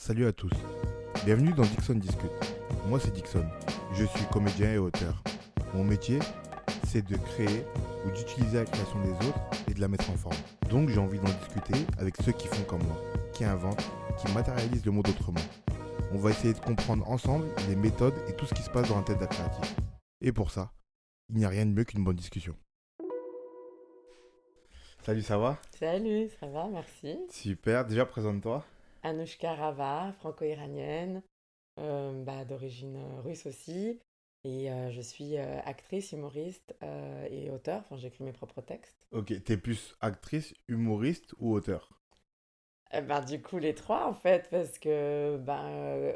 Salut à tous, bienvenue dans Dixon Discute. Moi c'est Dixon, je suis comédien et auteur. Mon métier, c'est de créer ou d'utiliser la création des autres et de la mettre en forme. Donc j'ai envie d'en discuter avec ceux qui font comme moi, qui inventent, qui matérialisent le monde autrement. On va essayer de comprendre ensemble les méthodes et tout ce qui se passe dans la tête d'un créatif. Et pour ça, il n'y a rien de mieux qu'une bonne discussion. Salut, ça va? Salut, ça va, merci. Super, déjà présente-toi. Anouchka Rava, franco-iranienne, d'origine russe aussi. Et je suis actrice, humoriste et auteure. Enfin, j'écris mes propres textes. Ok, t'es plus actrice, humoriste ou auteur? Du coup, les trois en fait, parce que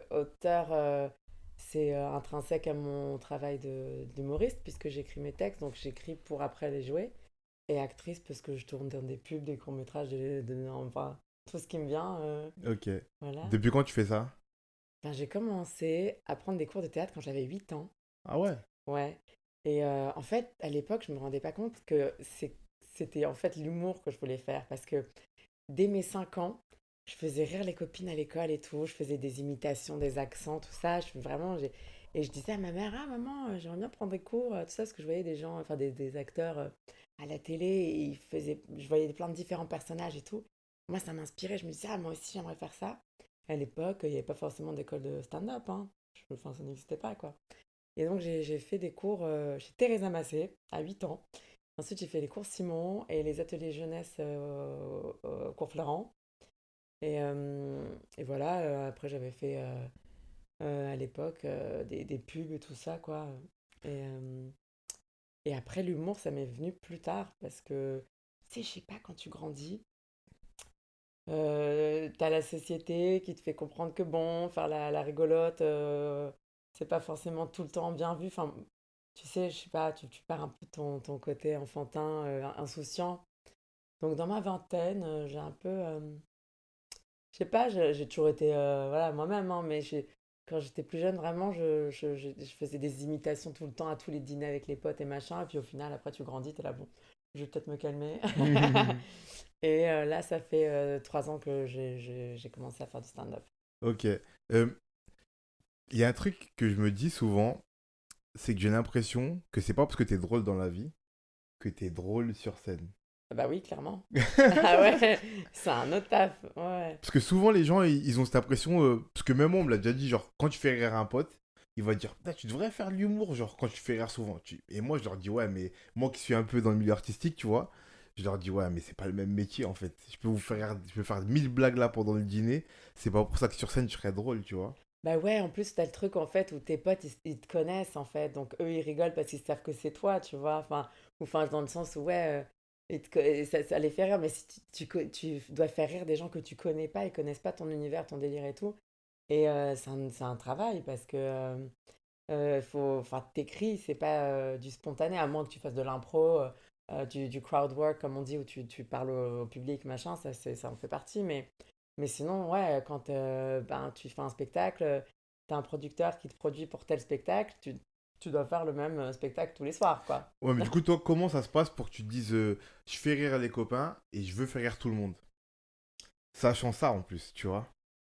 auteur, c'est intrinsèque à mon travail d'humoriste, puisque j'écris mes textes, donc j'écris pour après les jouer. Et actrice, parce que je tourne dans des pubs, des courts-métrages, enfin, tout ce qui me vient. Ok. Voilà. Depuis quand tu fais ça? J'ai commencé à prendre des cours de théâtre quand j'avais 8 ans. Ah ouais. Ouais. Et en fait, à l'époque, je me rendais pas compte que c'était en fait l'humour que je voulais faire. Parce que dès mes 5 ans, je faisais rire les copines à l'école et tout. Je faisais des imitations, des accents, tout ça. Et je disais à ma mère, ah maman, j'aimerais bien prendre des cours, tout ça, parce que je voyais des gens, enfin des acteurs à la télé. Et je voyais plein de différents personnages et tout. Moi, ça m'inspirait. Je me disais, ah moi aussi, j'aimerais faire ça. À l'époque, il n'y avait pas forcément d'école de stand-up, hein. Enfin, ça n'existait pas, quoi. Et donc, j'ai fait des cours chez Teresa Massé à 8 ans. Ensuite, j'ai fait les cours Simon et les ateliers jeunesse au cours Florent. Et voilà, après, j'avais fait à l'époque des pubs et tout ça, quoi. Et, euh, et après, l'humour, ça m'est venu plus tard parce que, tu sais, je sais pas, quand tu grandis, t'as la société qui te fait comprendre que bon, faire la rigolote, c'est pas forcément tout le temps bien vu. Enfin, tu sais, je sais pas, tu perds un peu ton côté enfantin, insouciant. Donc dans ma vingtaine, j'ai un peu, je sais pas, j'ai toujours été, voilà, moi-même, hein, mais quand j'étais plus jeune, vraiment, je faisais des imitations tout le temps à tous les dîners avec les potes et machin. Et puis au final, après, tu grandis, t'es là, bon, je vais peut-être me calmer. Et là, ça fait 3 ans que j'ai commencé à faire du stand-up. Ok. Il y a un truc que je me dis souvent, c'est que j'ai l'impression que c'est pas parce que t'es drôle dans la vie que t'es drôle sur scène. Bah oui, clairement. Ah ouais, c'est un autre taf. Ouais. Parce que souvent les gens ils ont cette impression, parce que même moi on me l'a déjà dit, genre quand tu fais rire un pote, il va dire, putain, tu devrais faire de l'humour, genre quand tu fais rire souvent. Et moi je leur dis, ouais, mais moi qui suis un peu dans le milieu artistique, tu vois, je leur dis, ouais, mais c'est pas le même métier en fait. Je peux faire 1000 blagues là pendant le dîner, c'est pas pour ça que sur scène je serais drôle, tu vois. Bah ouais, en plus, t'as le truc en fait où tes potes, ils te connaissent en fait. Donc eux, ils rigolent parce qu'ils savent que c'est toi, tu vois. Enfin, dans le sens où, ouais, ça les fait rire. Mais si tu dois faire rire des gens que tu connais pas, ils connaissent pas ton univers, ton délire et tout. Et c'est un travail parce que enfin, t'écris, c'est pas du spontané, à moins que tu fasses de l'impro, du crowd work, comme on dit, où tu parles au public, machin, ça en fait partie. Mais sinon, ouais, quand tu fais un spectacle, t'as un producteur qui te produit pour tel spectacle, tu dois faire le même spectacle tous les soirs, quoi. Ouais, mais du coup, toi, comment ça se passe pour que tu te dises, je fais rire les copains et je veux faire rire tout le monde? Sachant ça en plus, tu vois.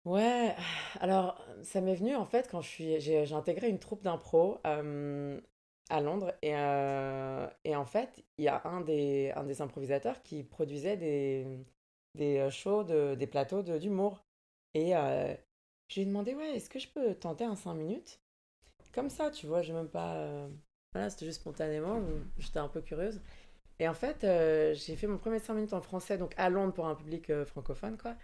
Ouais, alors ça m'est venu en fait quand j'ai intégré une troupe d'impro à Londres et en fait il y a un des improvisateurs qui produisait des shows, des plateaux d'humour. Et je lui ai demandé, ouais, est-ce que je peux tenter un 5 minutes? Comme ça, tu vois, j'ai même pas... Voilà, c'était juste spontanément, j'étais un peu curieuse. Et en fait, j'ai fait mon premier 5 minutes en français, donc à Londres pour un public francophone, quoi,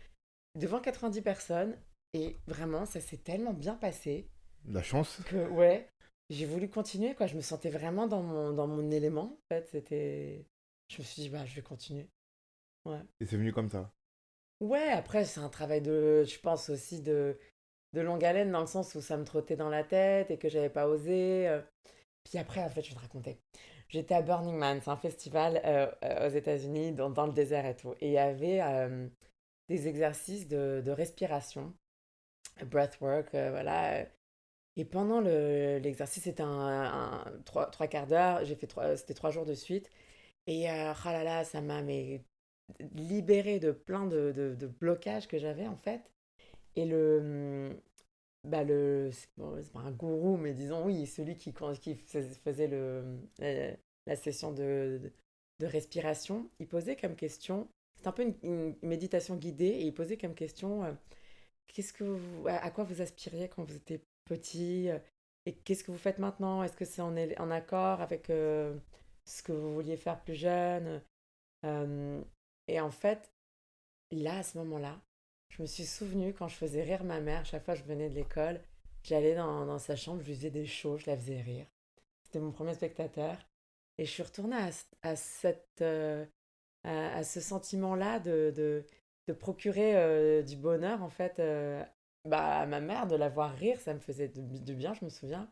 devant 90 personnes. Et vraiment, ça s'est tellement bien passé La chance. que, ouais, j'ai voulu continuer, quoi. Je me sentais vraiment dans mon élément, en fait. Je me suis dit, bah, je vais continuer. Ouais. Et c'est venu comme ça. Ouais, après, c'est un travail de, je pense aussi, de longue haleine, dans le sens où ça me trottait dans la tête et que j'avais pas osé. Puis après, en fait, je vais te raconter. J'étais à Burning Man, c'est un festival aux États-Unis, dans le désert et tout. Et il y avait des exercices de respiration, breathwork, voilà. Et pendant l'exercice, c'était trois quarts d'heure. C'était 3 jours de suite. Et oh là là, ça m'a libéré de plein de blocages que j'avais en fait. Et c'est bon, c'est pas un gourou, mais disons, oui, celui qui faisait la session de respiration, il posait comme question, c'est un peu une méditation guidée, et il posait comme question, à quoi vous aspiriez quand vous étiez petit, et qu'est-ce que vous faites maintenant? Est-ce que c'est en accord avec ce que vous vouliez faire plus jeune? Euh, et en fait, là, à ce moment-là, je me suis souvenue quand je faisais rire ma mère, chaque fois que je venais de l'école, j'allais dans sa chambre, je lui faisais des shows, je la faisais rire. C'était mon premier spectateur. Et je suis retournée à ce sentiment-là de procurer du bonheur, en fait, à ma mère, de la voir rire, ça me faisait du bien, je me souviens.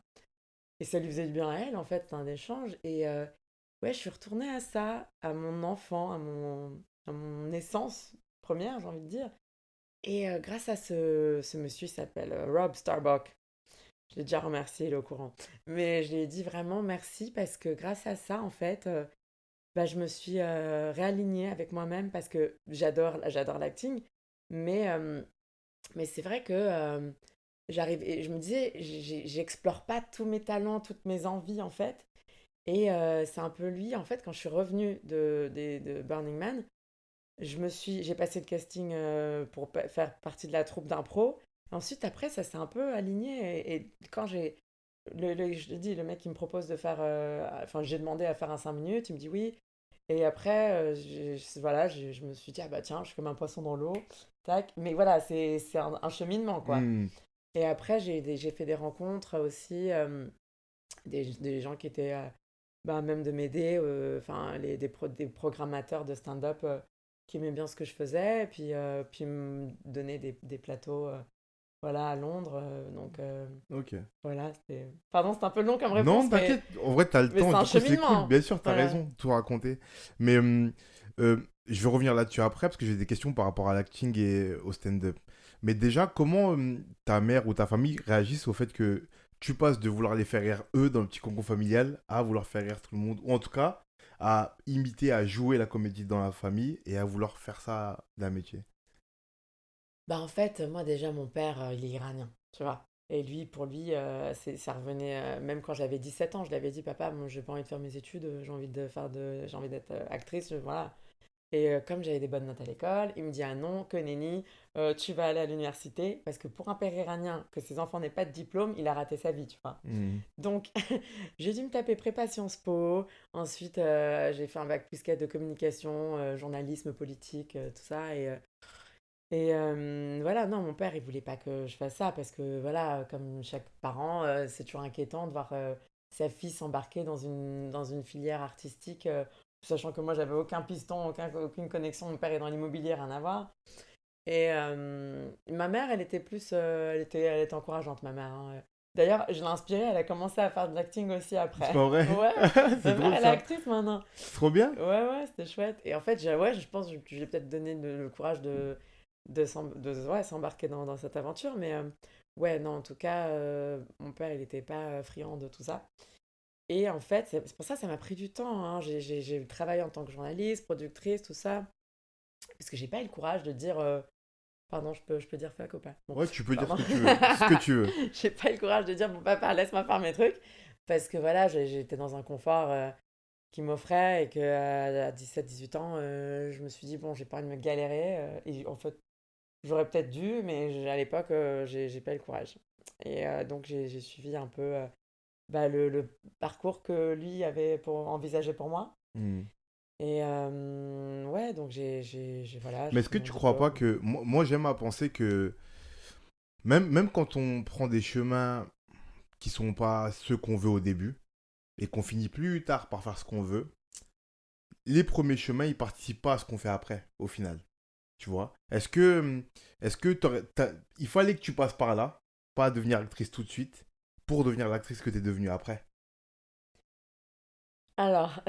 Et ça lui faisait du bien à elle, en fait, c'est un échange. Et ouais, je suis retournée à ça, à mon enfant, à mon essence première, j'ai envie de dire. Et grâce à ce monsieur, il s'appelle Rob Starbuck. Je l'ai déjà remercié, il est au courant. Mais je lui ai dit vraiment merci parce que grâce à ça, en fait, je me suis réalignée avec moi-même parce que j'adore l'acting. Mais, euh, mais c'est vrai que j'arrive et je me disais, j'explore pas tous mes talents, toutes mes envies, en fait. Et c'est un peu lui, en fait, quand je suis revenue de Burning Man, j'ai passé le casting pour faire partie de la troupe d'impro. Ensuite, après, ça s'est un peu aligné. Et quand je te dis, le mec qui me propose de faire, enfin, j'ai demandé à faire un 5 minutes, il me dit oui. Et après, voilà, je me suis dit, ah bah tiens, je suis comme un poisson dans l'eau. Tac. Mais voilà, c'est un cheminement, quoi. Hmm. Et après, j'ai fait des rencontres aussi, des gens qui étaient, même de m'aider, enfin, des programmateurs de stand-up qui aimaient bien ce que je faisais, et puis me donner des plateaux voilà, à Londres. Ok. Voilà, Pardon, c'est un peu long comme Non, réponse, t'inquiète, en vrai, t'as le mais temps, c'est un du coup, c'est cool. cheminement, hein. Bien sûr, t'as Voilà. raison, de tout raconter. Mais je vais revenir là-dessus après, parce que j'ai des questions par rapport à l'acting et au stand-up. Mais déjà, comment ta mère ou ta famille réagissent au fait que tu passes de vouloir les faire rire eux dans le petit cocon familial à vouloir faire rire tout le monde, ou en tout cas, à imiter, à jouer la comédie dans la famille et à vouloir faire ça d'un métier. Bah en fait, moi déjà, mon père, il est iranien, tu vois. Et lui, pour lui, ça revenait, même quand j'avais 17 ans, je l'avais dit, papa, moi, j'ai pas envie de faire mes études, j'ai envie d'être actrice, voilà. Et comme j'avais des bonnes notes à l'école, il me dit, ah non, que nenni, tu vas aller à l'université, parce que pour un père iranien, que ses enfants n'aient pas de diplôme, il a raté sa vie, tu vois. Hmm. Donc, j'ai dû me taper prépa Sciences Po, ensuite j'ai fait un bac+4 de communication, journalisme, politique, tout ça, voilà, non, mon père, il voulait pas que je fasse ça parce que, voilà, comme chaque parent, c'est toujours inquiétant de voir sa fille s'embarquer dans une filière artistique, sachant que moi, j'avais aucun piston, aucune connexion. Mon père est dans l'immobilier, rien à voir. Et ma mère, elle était encourageante, ma mère, hein. D'ailleurs, je l'ai inspirée, elle a commencé à faire de l'acting aussi C'est après. pas vrai? Ouais, C'est ma mère, drôle elle est ça. actrice maintenant. C'est trop bien. Ouais, ouais, c'était chouette. Et en fait, ouais, je pense que j'ai peut-être donné le courage ouais, s'embarquer dans cette aventure. Mais ouais, non, en tout cas, mon père, il n'était pas friand de tout ça. Et en fait, c'est pour ça que ça m'a pris du temps, hein. J'ai travaillé en tant que journaliste, productrice, tout ça. Parce que j'ai pas eu le courage de dire. Pardon, je peux dire fuck ou pas? Bon, Ouais, tu peux dire ce pardon. que tu veux. Ce que tu veux. J'ai pas eu le courage de dire, bon, papa, laisse-moi faire mes trucs. Parce que voilà, j'étais dans un confort qui m'offrait et que à 17-18 ans, je me suis dit, bon, j'ai pas envie de me galérer. Et en fait, j'aurais peut-être dû, mais à l'époque, j'ai pas eu le courage. Et donc, j'ai suivi un peu le parcours que lui avait envisagé pour moi. Hmm. Et ouais, donc voilà, Mais j'ai est-ce fait que mon tu crois pas diplôme. que... Moi, j'aime à penser que même quand on prend des chemins qui sont pas ceux qu'on veut au début et qu'on finit plus tard par faire ce qu'on veut, les premiers chemins, ils participent pas à ce qu'on fait après, au final. Tu vois? Est-ce que il fallait que tu passes par là, pas devenir actrice tout de suite, pour devenir l'actrice que tu es devenue après? Alors,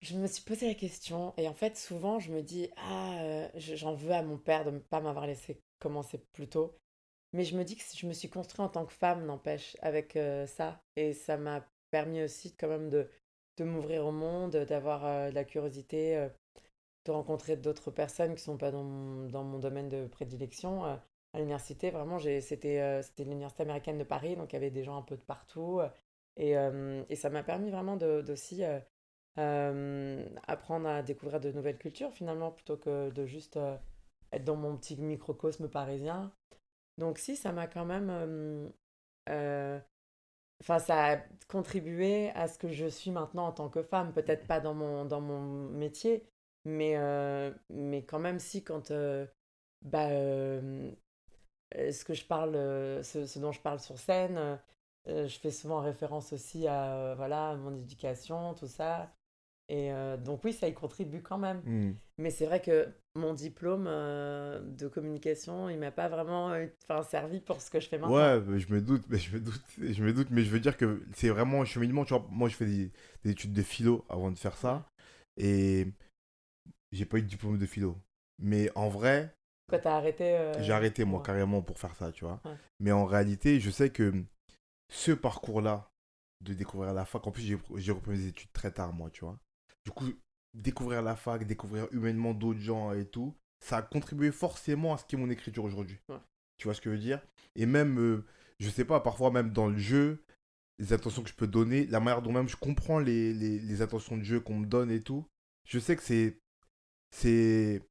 je me suis posé la question et en fait, souvent, je me dis, ah, j'en veux à mon père de ne pas m'avoir laissé commencer plus tôt. Mais je me dis que si je me suis construite en tant que femme, n'empêche, avec ça. Et ça m'a permis aussi quand même de m'ouvrir au monde, d'avoir de la curiosité, de rencontrer d'autres personnes qui ne sont pas dans mon domaine de prédilection. À l'université, vraiment, c'était l'université américaine de Paris, donc il y avait des gens un peu de partout. Et ça m'a permis vraiment d'aussi apprendre à découvrir de nouvelles cultures, finalement, plutôt que de juste être dans mon petit microcosme parisien. Donc si, ça m'a quand même... euh, Enfin, ça a contribué à ce que je suis maintenant en tant que femme. Peut-être pas dans mon métier, mais quand même si, quand... bah, ce que je parle, ce dont je parle sur scène, je fais souvent référence aussi à voilà, mon éducation, tout ça. Et donc oui, ça y contribue quand même. Hmm. Mais c'est vrai que mon diplôme de communication, il m'a pas vraiment enfin, servi pour ce que je fais maintenant. Ouais, je me doute, mais mais je veux dire que c'est vraiment un cheminement, tu vois. Moi, je fais des études de philo avant de faire Ouais. ça, et j'ai pas eu de diplôme de philo. Mais en vrai, Quoi, t'as arrêté j'ai arrêté, moi, ouais. carrément, pour faire ça, tu vois. Ouais. Mais en réalité, je sais que ce parcours-là, de découvrir la fac, en plus, j'ai repris mes études très tard, moi, tu vois. Du coup, découvrir la fac, découvrir humainement d'autres gens et tout, ça a contribué forcément à ce qui est mon écriture aujourd'hui. Ouais. Tu vois ce que je veux dire? Et même, je sais pas, parfois même dans le jeu, les intentions que je peux donner, la manière dont même je comprends les intentions de jeu qu'on me donne et tout, je sais que c'est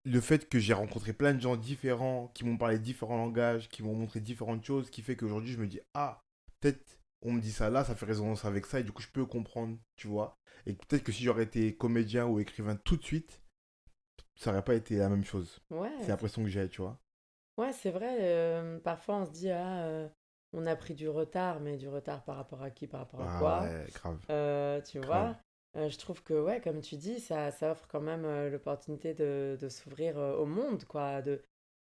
le fait que j'ai rencontré plein de gens différents, qui m'ont parlé différents langages, qui m'ont montré différentes choses, qui fait qu'aujourd'hui je me dis, ah, peut-être on me dit ça là, ça fait résonance avec ça, et du coup je peux comprendre, tu vois. Et peut-être que si j'aurais été comédien ou écrivain tout de suite, ça aurait pas été la même chose. C'est Ouais, l'impression que j'ai, tu vois. ouais, c'est vrai. Parfois, on se dit, ah, on a pris du retard, mais du retard par rapport à qui, par rapport à Ah quoi? ouais, grave, Tu grave. vois? Je trouve que, ouais, comme tu dis, ça offre quand même l'opportunité de s'ouvrir au monde, quoi.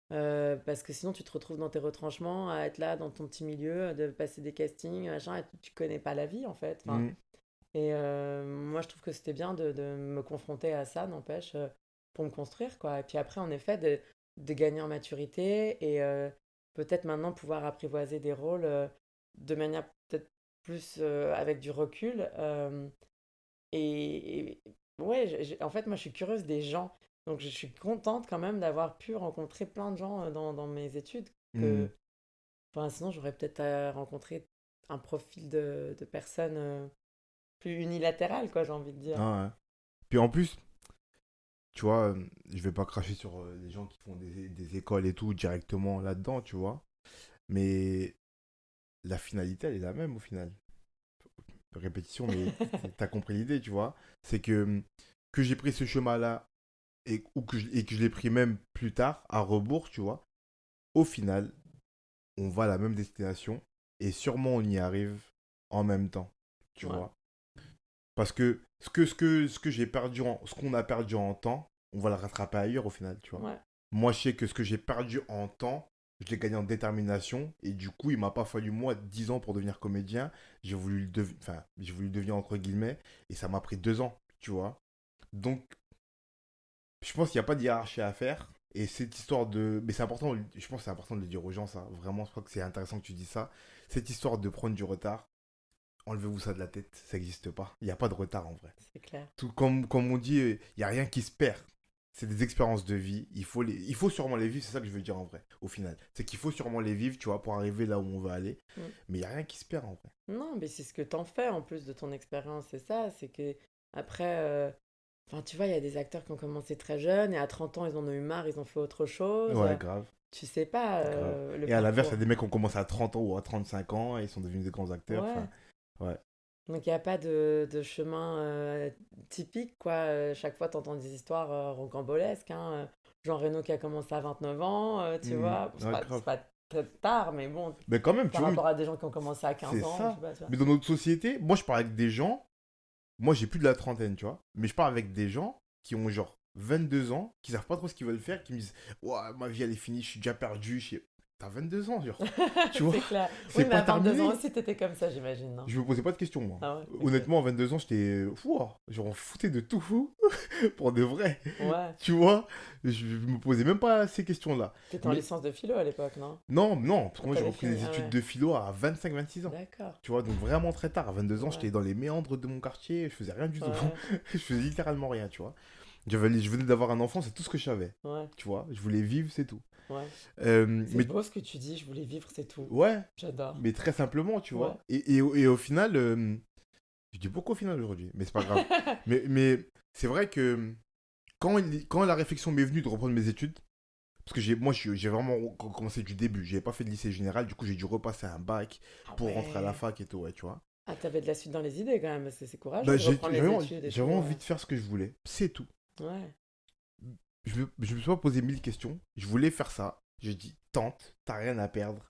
Parce que sinon, tu te retrouves dans tes retranchements, à être là dans ton petit milieu, de passer des castings, machin, et tu connais pas la vie, en fait. Enfin, Hmm. et moi, je trouve que c'était bien de me confronter à ça, n'empêche, pour me construire, quoi. Et puis après, en effet, de gagner en maturité et peut-être maintenant pouvoir apprivoiser des rôles de manière peut-être plus avec du recul. Et ouais, en fait, moi, je suis curieuse des gens. Donc, je suis contente quand même d'avoir pu rencontrer plein de gens dans mes études. Hmm. Que, enfin, sinon, j'aurais peut-être rencontré un profil de personnes plus unilatérales, quoi, j'ai envie de dire. Ah ouais. Puis en plus, tu vois, je vais pas cracher sur les gens qui font des écoles et tout directement là-dedans, tu vois. Mais la finalité, elle est la même au final. Répétition, mais t'as compris l'idée, tu vois. C'est que j'ai pris ce chemin-là et que je l'ai pris même plus tard, à rebours, tu vois. Au final, on va à la même destination et sûrement on y arrive en même temps, tu Ouais, vois. Parce que ce que j'ai perdu ce qu'on a perdu en temps, on va le rattraper ailleurs au final, tu vois. ouais, Moi, je sais que ce que j'ai perdu en temps, je l'ai gagné en détermination. Et du coup, il m'a pas fallu, moi, 10 ans pour devenir comédien. J'ai voulu le devenir entre guillemets. Et ça m'a pris 2 ans, tu vois. Donc, je pense qu'il n'y a pas de hiérarchie à faire. Et cette histoire de. Mais c'est important, je pense que c'est important de le dire aux gens, ça. Vraiment, je crois que c'est intéressant que tu dis ça. Cette histoire de prendre du retard, enlevez-vous ça de la tête. Ça n'existe pas. Il n'y a pas de retard en vrai. c'est clair. Tout comme on dit, il n'y a rien qui se perd. C'est des expériences de vie. Il faut sûrement les vivre, c'est ça que je veux dire en vrai, au final. C'est qu'il faut sûrement les vivre, tu vois, pour arriver là où on veut aller. Mm. Mais il n'y a rien qui se perd en vrai. Non, mais c'est ce que t'en fais en plus de ton expérience, c'est ça. C'est que après, enfin, tu vois, il y a des acteurs qui ont commencé très jeunes et à 30 ans, ils en ont eu marre, ils ont fait autre chose. Ouais, grave, Tu sais pas grave. le Et à l'inverse, il y a parcours. des mecs qui ont commencé à 30 ans ou à 35 ans et ils sont devenus des grands acteurs. Enfin, Ouais. ouais. Donc il n'y a pas de chemin typique, quoi. Chaque fois, tu entends des histoires rocambolesques, hein. Jean Reno qui a commencé à 29 ans, tu vois. Ouais, C'est grave. pas très tard, mais bon, Mais quand même, tu par vois, rapport à des gens qui ont commencé à c'est 15 ans, je sais ça. pas, tu vois. Mais dans notre société, moi je parle avec des gens. Moi, j'ai plus de la trentaine, tu vois. Mais je parle avec des gens qui ont genre 22 ans, qui savent pas trop ce qu'ils veulent faire, qui me disent, ouais, ma vie elle est finie, je suis déjà perdu. T'as 22 ans, genre. Tu vois, C'est clair. Oui, c'est mais pas à 22 ans terminé. aussi, t'étais comme ça, j'imagine, non? Je me posais pas de questions, moi. Ah ouais, ok. Honnêtement, à 22 ans, j'étais fou. Genre, on foutait de tout fou. Pour de vrai. Ouais. Tu vois, je me posais même pas ces questions-là. T'étais en Mais licence de philo à l'époque, non? non, non, parce que Ah, moi j'ai t'avais repris fini, des ah études ouais. de philo à 25-26 ans. D'accord. Tu vois, donc vraiment très tard. À 22 ans, Ouais. j'étais dans les méandres de mon quartier, je faisais rien du tout. Ouais. Je faisais littéralement rien, tu vois. Je venais d'avoir un enfant, c'est tout ce que je savais. Ouais. Tu vois, je voulais vivre, c'est tout. Ouais. C'est Mais beau ce que tu dis, je voulais vivre, c'est tout. ouais, J'adore. mais très simplement, tu Ouais. vois. Et au final, je dis beaucoup au final aujourd'hui, mais c'est pas grave. Mais c'est vrai que quand la réflexion m'est venue de reprendre mes études, parce que j'ai vraiment commencé du début, j'avais pas fait de lycée général, du coup j'ai dû repasser un bac Ah pour rentrer à la ouais. fac et tout, ouais, tu vois. Ah, t'avais de la suite dans les idées quand même, c'est Bah, courageux de reprendre les études et j'avais tout. envie de faire ce que je voulais, c'est tout. Ouais. Je me suis pas posé 1000 questions, je voulais faire ça. J'ai dit, tente, t'as rien à perdre.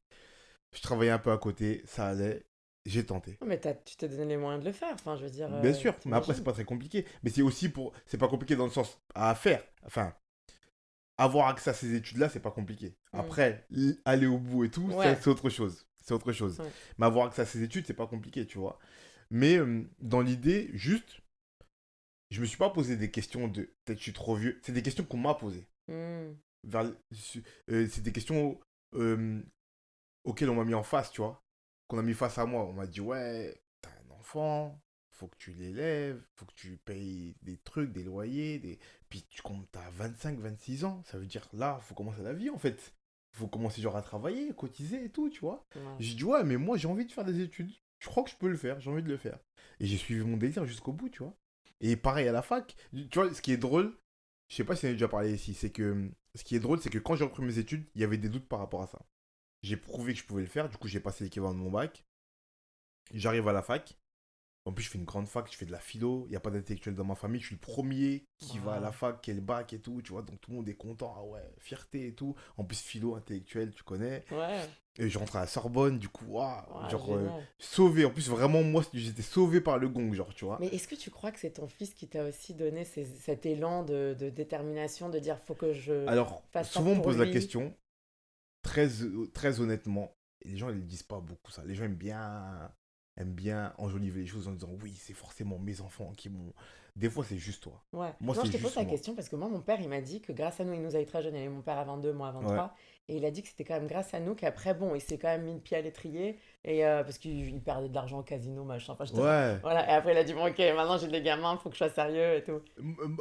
Je travaillais un peu à côté, ça allait, j'ai tenté. Non, mais tu t'es donné les moyens de le faire, enfin, je veux dire, Bien sûr, mais après, c'est t'imagines. pas très compliqué. Mais c'est aussi pour. C'est pas compliqué dans le sens à faire. Enfin, avoir accès à ces études-là, c'est pas compliqué. Hmm. Après, aller au bout et tout, Ouais, c'est autre chose. C'est autre chose. ouais. Mais avoir accès à ces études, c'est pas compliqué, tu vois. Mais dans l'idée, juste, je me suis pas posé des questions de peut-être je suis trop vieux. C'est des questions qu'on m'a posées. Hmm. Vers- c'est des questions euh, auxquelles on m'a mis en face, tu vois. Qu'on a mis face à moi. On m'a dit, ouais, t'as un enfant, faut que tu l'élèves, faut que tu payes des trucs, des loyers, puis tu comptes, t'as 25, 26 ans. Ça veut dire, là, faut commencer la vie, en fait. Faut commencer, genre, à travailler, cotiser et tout, tu vois. Ouais. J'ai dit, ouais, mais moi, j'ai envie de faire des études. Je crois que je peux le faire, j'ai envie de le faire. Et j'ai suivi mon désir jusqu'au bout, tu vois. Et pareil à la fac. Tu vois, ce qui est drôle, je sais pas si on a déjà parlé ici, c'est que ce qui est drôle, c'est que quand j'ai repris mes études, il y avait des doutes par rapport à ça. J'ai prouvé que je pouvais le faire, du coup j'ai passé l'équivalent de mon bac. J'arrive à la fac. En plus, je fais une grande fac, je fais de la philo, il n'y a pas d'intellectuel dans ma famille, je suis le premier qui va à la Waouh. fac, qui a le bac et tout, tu vois, donc tout le monde est content, ah ouais, fierté et tout. En plus, philo, intellectuel, tu connais. Ouais. Et je rentre à la Sorbonne, du coup, waouh, Ouais, genre, génial. sauvé. En plus, vraiment, moi, j'étais sauvé par le gong, genre, tu vois. Mais est-ce que tu crois que c'est ton fils qui t'a aussi donné cet élan de détermination, de dire faut que je Alors, fasse ça souvent, on me pour pose la lui? question, très honnêtement, et les gens, ils ne disent pas beaucoup ça. Les gens aiment bien enjoliver les choses en disant oui, c'est forcément mes enfants qui m'ont. Des fois, c'est juste toi. Ouais. Moi, Non, c'est je te pose juste la moi. question parce que moi, mon père, il m'a dit que grâce à nous, il nous a eu très jeunes. Il avait mon père à 22, moi à Ouais. 23. Et il a dit que c'était quand même grâce à nous qu'après, bon, il s'est quand même mis le pied à l'étrier. Et parce qu'il perdait de l'argent au casino, machin. Enfin, Ouais. voilà. Et après, il a dit, bon, ok, maintenant j'ai des gamins, faut que je sois sérieux et tout.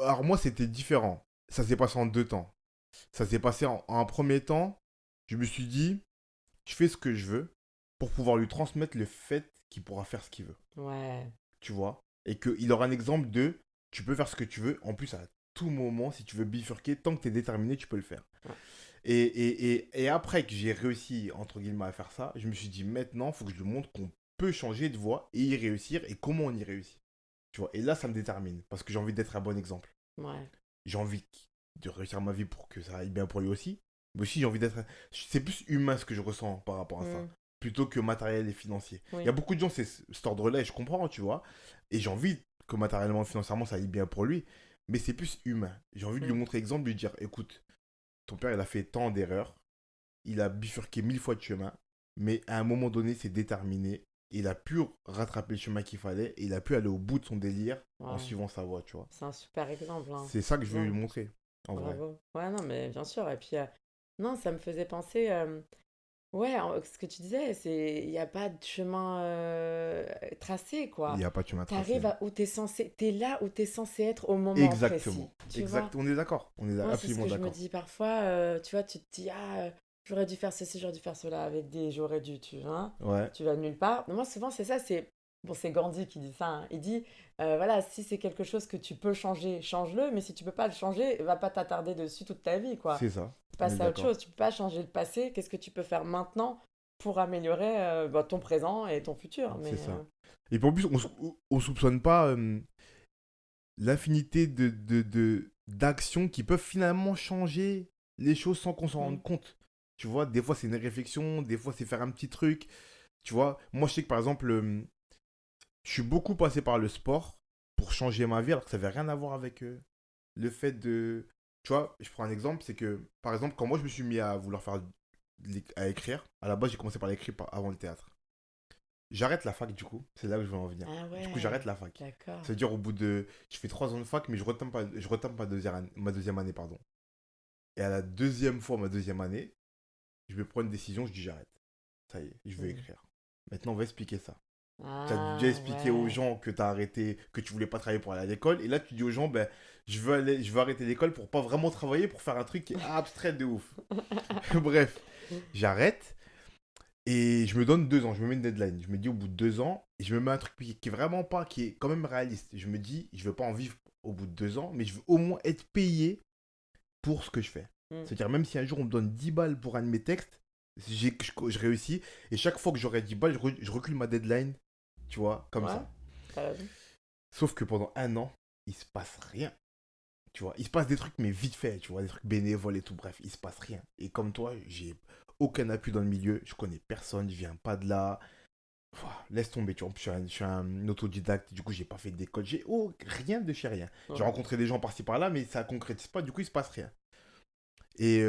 Alors, moi, c'était différent. Ça s'est passé en deux temps. Ça s'est passé en un premier temps, je me suis dit, je fais ce que je veux pour pouvoir lui transmettre le fait qu'il pourra faire ce qu'il veut. Ouais. Tu vois. Et qu'il aura un exemple de tu peux faire ce que tu veux. En plus, à tout moment, si tu veux bifurquer, tant que tu es déterminé, tu peux le faire. Ouais. Et après que j'ai réussi, entre guillemets, à faire ça, je me suis dit maintenant, il faut que je lui montre qu'on peut changer de voie et y réussir et comment on y réussit. Tu vois. Et là, ça me détermine parce que j'ai envie d'être un bon exemple. Ouais. J'ai envie de réussir ma vie pour que ça aille bien pour lui aussi. Mais aussi, j'ai envie d'être. C'est plus humain ce que je ressens par rapport à ça, Hmm. plutôt que matériel et financier. Il y a Oui. beaucoup de gens, c'est cet ordre-là, et je comprends, tu vois. Et j'ai envie que matériellement et financièrement, ça aille bien pour lui. Mais c'est plus humain. J'ai envie de lui Hmm. montrer exemple, lui dire écoute, ton père, il a fait tant d'erreurs, il a bifurqué 1000 fois de chemin, mais à un moment donné, c'est déterminé. Il a pu rattraper le chemin qu'il fallait et il a pu aller au bout de son délire en Ouais. suivant sa voie, tu vois. C'est un super exemple, hein. C'est ça que je veux lui Bien. montrer, en vrai. Bravo. Ouais, non, mais bien sûr. Et puis, non, ça me faisait penser. Ouais, ce que tu disais, il n'y a pas de chemin tracé, Il quoi. n'y a pas de chemin tracé. T'arrives à où t'es censé, t'es là où t'es censé être au moment précis, Exactement. tu vois? Exact. On est d'accord. On est Moi, c'est ce absolument que je me d'accord. dis parfois, tu vois, tu te dis, ah, j'aurais dû faire ceci, j'aurais dû faire cela avec des j'aurais dû, tu vois, Ouais, tu vas nulle part. Mais moi, souvent, c'est ça, bon, c'est Gandhi qui dit ça, hein. Il dit, voilà, si c'est quelque chose que tu peux changer, change-le, mais si tu peux pas le changer, va pas t'attarder dessus toute ta vie, quoi. c'est ça. On est Passe à autre d'accord. chose, tu peux pas changer le passé, qu'est-ce que tu peux faire maintenant pour améliorer bah, ton présent et ton futur, C'est mais ça. Et puis en plus, on soupçonne pas l'infinité d'actions qui peuvent finalement changer les choses sans qu'on s'en hmm, rende compte. Tu vois, des fois c'est une réflexion, des fois c'est faire un petit truc. Tu vois, moi je sais que par exemple, je suis beaucoup passé par le sport pour changer ma vie alors que ça n'avait rien à voir avec le fait de. Tu vois, je prends un exemple, c'est que par exemple, quand moi je me suis mis à vouloir faire à écrire, à la base j'ai commencé par l'écrit avant le théâtre. J'arrête la fac du coup, c'est là que je veux en venir. ah Du coup, j'arrête ouais, la fac. d'accord. Ça veut dire au bout de. Je fais 3 ans de fac, mais je retente ma deuxième année, pardon. Et à la deuxième fois, ma deuxième année, je vais prendre une décision, je dis j'arrête. Ça y est, je veux Hmm. écrire. Maintenant, on va expliquer ça. Tu as déjà Ah, expliqué aux ouais. gens que tu as arrêté, que tu voulais pas travailler pour aller à l'école. Et là, tu dis aux gens, ben, je veux arrêter l'école pour pas vraiment travailler, pour faire un truc qui est abstrait de ouf. Bref, j'arrête et je me donne 2 ans. Je me mets une deadline. Je me dis au bout de 2 ans, et je me mets un truc qui est vraiment pas, qui est quand même réaliste. Je me dis, je veux pas en vivre au bout de 2 ans, mais je veux au moins être payé pour ce que je fais. Mm. C'est-à-dire, même si un jour on me donne 10 balles pour un de mes textes, je réussis. Et chaque fois que j'aurai 10 balles, je recule ma deadline, tu vois, comme Ouais, ça. t'as raison. Sauf que pendant un an, il se passe rien. Tu vois, il se passe des trucs, mais vite fait, tu vois, des trucs bénévoles et tout. Bref, il se passe rien. Et comme toi, j'ai aucun appui dans le milieu. Je connais personne, je viens pas de là. Laisse tomber, tu vois. Je suis un autodidacte, du coup, j'ai pas fait d'école. J'ai rien de chez rien. J'ai Ouais. rencontré des gens par-ci par-là, mais ça concrétise pas, du coup, il se passe rien. Et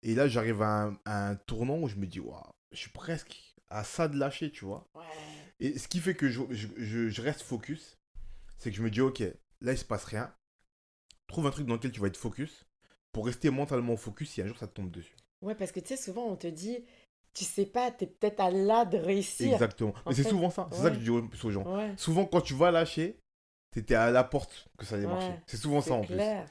là, j'arrive à un tournant où je me dis, waouh, je suis presque à ça de lâcher, tu vois. Ouais. Et ce qui fait que je reste focus, c'est que je me dis, ok, là, il se passe rien. Trouve un truc dans lequel tu vas être focus pour rester mentalement focus si un jour ça te tombe dessus. Ouais, parce que tu sais, souvent on te dit, tu sais pas, t'es peut-être à là de réussir. Exactement. Mais En c'est fait, souvent ça. C'est ça que je ouais, dis aux gens. ouais, Souvent, quand tu vas lâcher, t'étais à la porte que ça allait marcher. ouais, C'est souvent ça c'est en plus. clair.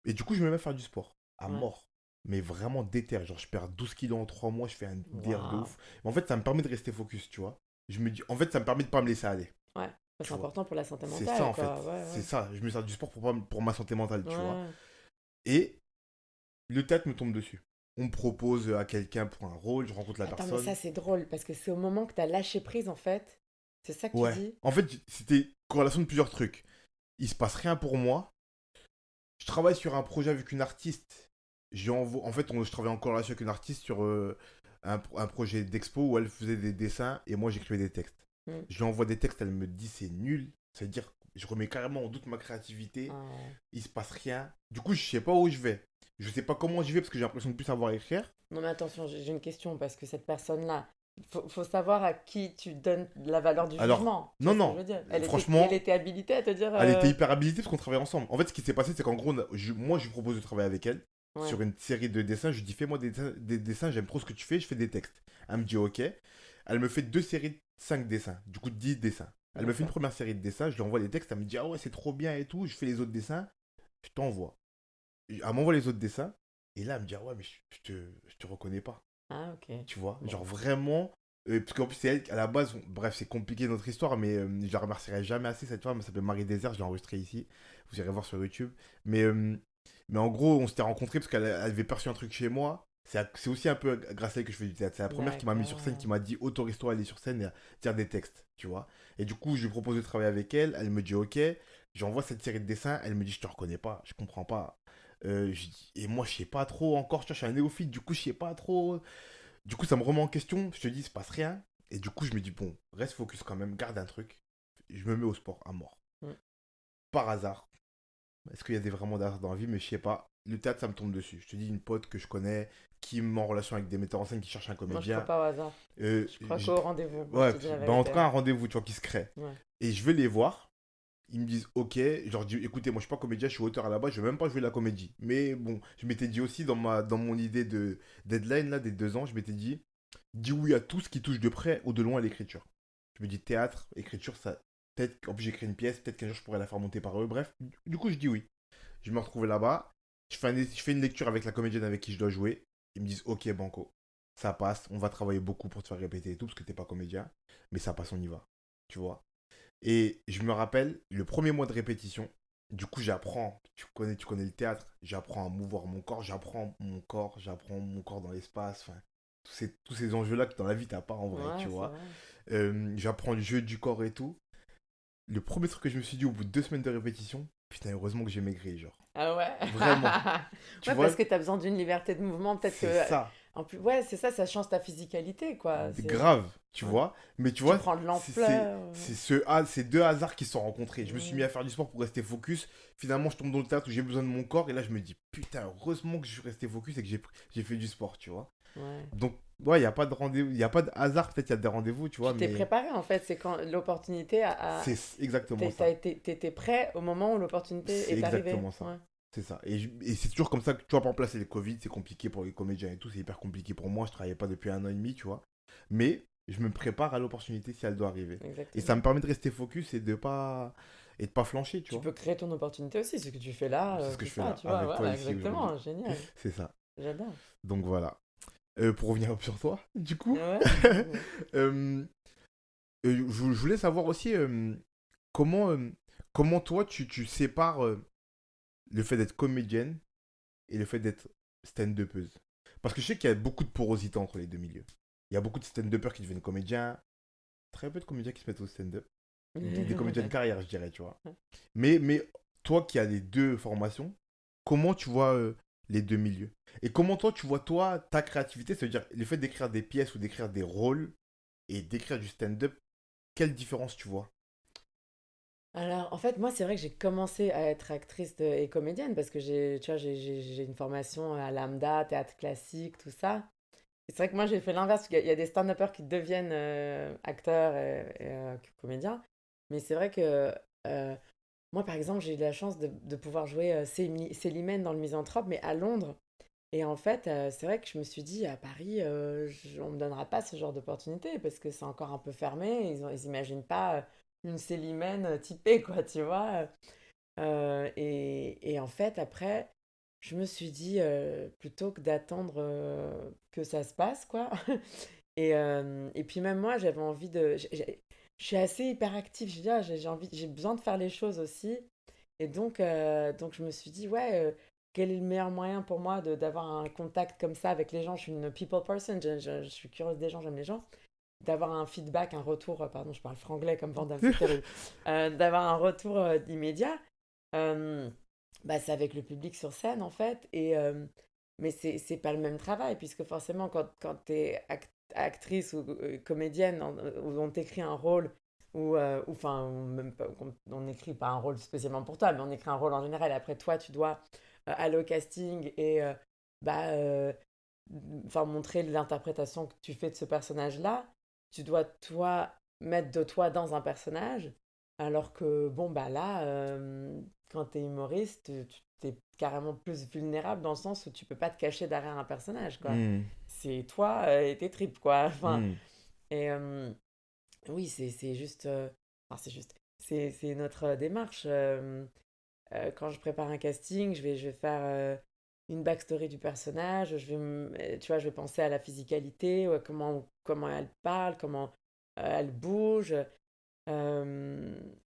Et du coup, je me mets à faire du sport. À Ouais, mort. Mais vraiment déter. Genre, je perds 12 kilos en 3 mois. Je fais un DR de waouh. ouf. Mais en fait, ça me permet de rester focus, tu vois. Je me dis, en fait, ça me permet de pas me laisser aller. Ouais, bah, Tu c'est vois. important pour la santé C'est ça, mentale, en fait. quoi. Ouais, C'est ouais. ça. Je me sers du sport pour ma santé mentale, tu vois. Ouais. Et le théâtre me tombe dessus. On me propose à quelqu'un pour un rôle. Je rencontre la Attends, mais ça, personne. c'est drôle, parce que c'est au moment que t'as lâché prise, en fait. C'est ça que tu Ouais. dis? En fait, c'était corrélation de plusieurs trucs. Il se passe rien pour moi. Je travaille sur un projet avec une artiste. En fait, je travaille en corrélation avec une artiste sur un projet d'expo où elle faisait des dessins et moi j'écrivais des textes. Hmm. Je lui envoie des textes, elle me dit c'est nul. C'est-à-dire, je remets carrément en doute ma créativité. Ah, ouais. Il se passe rien. Du coup, je sais pas où je vais. Je sais pas comment j'y vais parce que j'ai l'impression de plus savoir écrire. Non, mais attention, j'ai une question, parce que cette personne-là, faut savoir à qui tu donnes la valeur du Alors, jugement. Tu non, vois ce que je non. veux dire? Elle Franchement, était habilitée à te dire. elle était hyper habilitée parce qu'on travaillait ensemble. En fait, ce qui s'est passé, c'est qu'en gros, moi, je lui propose de travailler avec elle Ouais, sur une série de dessins. Je lui dis, fais-moi des dessins, j'aime trop ce que tu fais, je fais des textes. Elle me dit, ok. Elle me fait 2 séries de 5 dessins, du coup 10 dessins. Elle me fait une d'accord. première série de dessins, je lui envoie les textes, elle me dit, ah ouais, c'est trop bien et tout. Je fais les autres dessins, je t'envoie. Elle m'envoie les autres dessins, et là, elle me dit, ah ouais, mais je te reconnais pas. Ah, ok. Tu vois, Bon. genre vraiment. Parce qu'en plus, c'est elle, à la base, bref, c'est compliqué notre histoire, mais je la remercierai jamais assez cette femme. Elle s'appelle Marie Désert, je l'ai enregistrée ici. Vous irez voir sur YouTube. Mais en gros, on s'était rencontrés parce qu'elle avait perçu un truc chez moi. C'est aussi un peu grâce à elle que je fais du théâtre. C'est la première qui m'a mis sur scène, qui D'accord. m'a dit autorise-toi à aller sur scène et à dire des textes, tu vois. Et du coup, je lui propose de travailler avec elle. Elle me dit ok. J'envoie cette série de dessins. Elle me dit je te reconnais pas, je comprends pas. Et moi, je sais pas trop encore. Tu vois, je suis un néophyte, du coup, je sais pas trop. Du coup, ça me remet en question. Je te dis, il se passe rien. Et du coup, je me dis, bon, reste focus quand même, garde un truc. Je me mets au sport à mort. Mm. Par hasard. Est-ce qu'il y a vraiment d'hasard dans la vie? Mais je sais pas. Le théâtre, ça me tombe dessus. Je te dis, une pote que je connais, qui me met en relation avec des metteurs en scène qui cherchent un Moi, je crois comédien. pas au hasard. Je crois J- qu'au rendez-vous. Moi, je ouais, te dis la bah en tout vérité. cas, un rendez-vous, tu vois, qui se crée. Ouais. Et je vais les voir. Ils me disent ok, je leur dis écoutez, moi je suis pas comédien, je suis auteur à la base, je vais même pas jouer la comédie. Mais bon, je m'étais dit aussi dans mon idée de deadline là, des 2 ans, je m'étais dit dis oui à tout ce qui touche de près ou de loin à l'écriture. Je me dis théâtre, écriture, ça. Peut-être qu'en plus j'écris une pièce, peut-être qu'un jour je pourrais la faire monter par eux, bref. Du coup, je dis oui. Je me retrouve là-bas, je fais une lecture avec la comédienne avec qui je dois jouer. Ils me disent ok, Banco, ça passe, on va travailler beaucoup pour te faire répéter et tout, parce que t'es pas comédien, mais ça passe, on y va. Tu vois. Et je me rappelle, le premier mois de répétition, du coup, j'apprends, tu connais le théâtre, j'apprends à mouvoir j'apprends mon corps dans l'espace, enfin, tous ces enjeux-là que dans la vie, t'as pas en vrai, tu Ouais, c'est vois. vrai. J'apprends le jeu du corps et tout. Le premier truc que je me suis dit au bout de 2 semaines de répétition, putain, heureusement que j'ai maigri, genre. Ah ouais. Vraiment. Tu Ouais, parce vois, que t'as besoin d'une liberté de mouvement. Peut-être c'est que. ça. En plus, ouais, c'est ça, ça change ta physicalité, quoi. C'est. Grave, tu Ouais. vois. Mais tu Tu vois, prends de c'est c'est- l'ampleur. c'est ces deux hasards qui se sont rencontrés. Je me suis mis Ouais. à faire du sport pour rester focus. Finalement, je tombe dans le théâtre où j'ai besoin de mon corps. Et là, je me dis, putain, heureusement que je suis resté focus et que j'ai fait du sport, tu vois. Ouais. Donc, ouais, il n'y a pas de rendez-vous, il n'y a pas de hasard. Peut-être il y a des rendez-vous, tu vois, Tu t'es mais préparé, en fait. C'est quand l'opportunité c'est exactement ça. t'étais prêt au moment où l'opportunité C'est est arrivée. exactement ça. Ouais. C'est ça. Et c'est toujours comme ça que, tu vois, par exemple, là, c'est le Covid, c'est compliqué pour les comédiens et tout. C'est hyper compliqué pour moi. Je travaillais pas depuis 1 an et demi, tu vois. Mais je me prépare à l'opportunité si elle doit arriver. Et ça exactement. me permet de rester focus et de pas flancher, tu Tu vois. peux créer ton opportunité aussi, ce que tu fais là, C'est ce que c'est je fais ça, là, tu vois, avec toi voilà, ici aujourd'hui. exactement, génial, C'est ça. j'adore. Donc voilà. Pour revenir sur toi, du coup, Ouais, ouais. euh, je voulais savoir aussi comment, comment toi tu sépares le fait d'être comédienne et le fait d'être stand-upeuse. Parce que je sais qu'il y a beaucoup de porosité entre les deux milieux. Il y a beaucoup de stand-uppers qui deviennent comédiens, très peu de comédiens qui se mettent au stand-up. Des comédiens de carrière, je dirais, tu vois. Mais toi qui as les deux formations, comment tu vois les deux milieux? Et comment toi, tu vois, toi, ta créativité, c'est-à-dire le fait d'écrire des pièces ou d'écrire des rôles et d'écrire du stand-up, quelle différence tu vois? Alors, en fait, moi, c'est vrai que j'ai commencé à être actrice et comédienne parce que tu vois, j'ai une formation à Lambda, théâtre classique, tout ça. Et c'est vrai que moi, j'ai fait l'inverse, parce qu'il y a des stand-uppers qui deviennent acteurs et comédiens. Mais c'est vrai que moi, par exemple, j'ai eu la chance de pouvoir jouer Célimène dans Le Misanthrope, mais à Londres. Et en fait, c'est vrai que je me suis dit, à Paris, on me donnera pas ce genre d'opportunité parce que c'est encore un peu fermé. Ils imaginent pas une Célimène typée, quoi, tu vois. Et en fait, après, je me suis dit, plutôt que d'attendre que ça se passe, quoi. Et puis même moi, j'avais envie je suis assez hyperactive, je veux dire, j'ai besoin de faire les choses aussi. Et donc je me suis dit, ouais, quel est le meilleur moyen pour moi d'avoir un contact comme ça avec les gens? Je suis une people person, je suis curieuse des gens, j'aime les gens. D'avoir un feedback, un retour, pardon, je parle franglais comme Vandame, c'est terrible. D'avoir un retour immédiat, euh, bah, c'est avec le public sur scène en fait. Mais c'est pas le même travail, puisque forcément, quand tu es actrice ou comédienne, où on t'écrit un rôle, enfin, ou même pas, on n'écrit pas un rôle spécialement pour toi, mais on écrit un rôle en général. Après, toi, tu dois aller au casting et bah, enfin, montrer l'interprétation que tu fais de ce personnage-là. Tu dois, toi, mettre de toi dans un personnage. Alors que, bon, bah là, quand t'es humoriste, tu es carrément plus vulnérable dans le sens où tu peux pas te cacher derrière un personnage, quoi. Hmm, C'est toi et tes tripes, quoi. Enfin, hmm. et oui, c'est juste. Enfin, c'est juste. C'est notre démarche. Quand je prépare un casting, je vais faire une backstory du personnage. Tu vois, je vais penser à la physicalité, ouais, comment elle parle, comment elle bouge.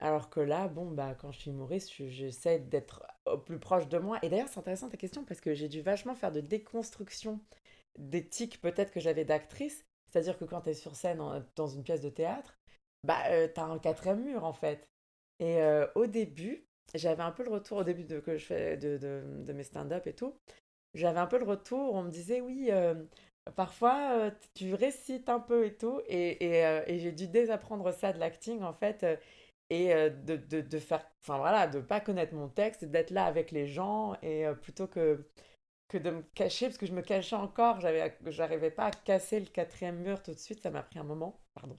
Alors que là, bon, bah, quand je suis humoriste, j'essaie d'être au plus proche de moi. Et d'ailleurs, c'est intéressant ta question parce que j'ai dû vachement faire de déconstruction des tics peut-être que j'avais d'actrice. C'est-à-dire que quand tu es sur scène dans une pièce de théâtre, bah, tu as un quatrième mur en fait. Et au début, j'avais un peu le retour au début que je fais de mes stand-up et tout. J'avais un peu le retour, on me disait oui, parfois tu récites un peu et tout. Et j'ai dû désapprendre ça de l'acting en fait. De faire, enfin voilà, de pas connaître mon texte, et d'être là avec les gens et plutôt que de me cacher, parce que je me cachais encore, j'arrivais pas à casser le quatrième mur tout de suite, ça m'a pris un moment, pardon,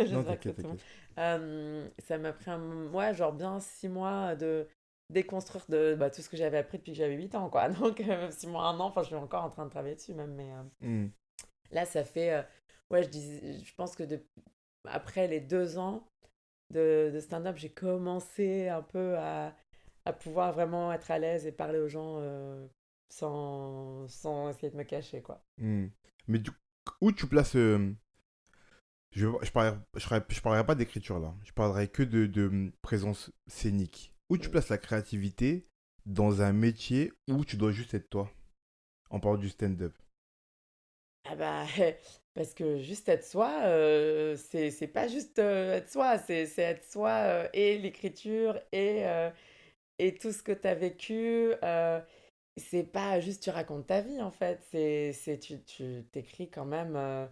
Non, j'espère que t'inquiète, c'est bon. t'inquiète. Ça m'a pris ouais, genre bien 6 mois de déconstruire bah, tout ce que j'avais appris depuis que j'avais 8 ans, quoi. Donc 6 mois, un an, enfin je suis encore en train de travailler dessus même, mais Hmm, là ça fait, ouais, je pense que après les 2 ans de stand-up, j'ai commencé un peu à pouvoir vraiment être à l'aise et parler aux gens sans essayer de me cacher, quoi. hmm. Mais où tu places. Je parlerai pas d'écriture là. Je parlerai que de présence scénique. Où tu Mm. places la créativité dans un métier où tu dois juste être toi, en parlant du stand-up. Ah bah, parce que juste être soi, c'est pas juste être soi, c'est être soi et l'écriture et tout ce que tu as vécu. C'est pas juste tu racontes ta vie en fait, tu t'écris quand même.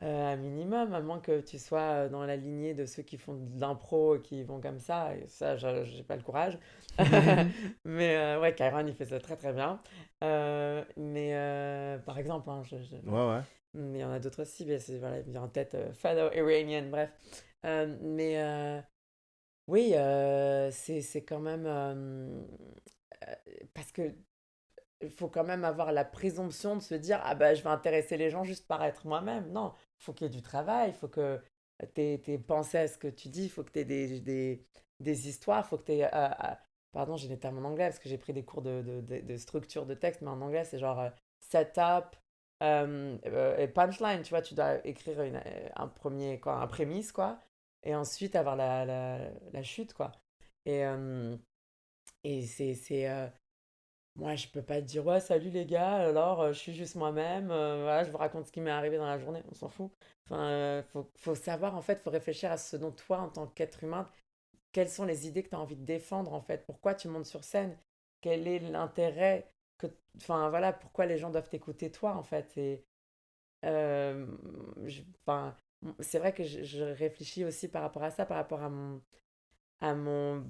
Un minimum, à moins que tu sois dans la lignée de ceux qui font de l'impro et qui vont comme ça, et ça, j'ai pas le courage. Mais ouais, Kyron, il fait ça très très bien. Mais par exemple, hein, Ouais, voilà. ouais. Mais il y en a d'autres aussi, mais voilà, il me vient en tête Fado Iranian, bref. Mais oui, c'est quand même. Parce que il faut quand même avoir la présomption de se dire ah bah je vais intéresser les gens juste par être moi-même. Non, faut qu'il y ait du travail, il faut que tu aies pensé à ce que tu dis, il faut que tu aies des histoires, il faut que tu aies... pardon, j'ai des termes en anglais parce que j'ai pris des cours de structure de texte, mais en anglais, c'est genre setup et punchline, tu vois, tu dois écrire un premier, quoi, un prémisse, quoi, et ensuite avoir la chute, quoi. Et, moi, je peux pas te dire, ouais, salut les gars, alors je suis juste moi-même, voilà, je vous raconte ce qui m'est arrivé dans la journée, on s'en fout. Enfin, faut savoir, en fait, faut réfléchir à ce dont toi, en tant qu'être humain, quelles sont les idées que tu as envie de défendre, en fait, pourquoi tu montes sur scène, quel est l'intérêt que, enfin, voilà, pourquoi les gens doivent t'écouter toi, en fait. Et, enfin, c'est vrai que je réfléchis aussi par rapport à ça, par rapport à mon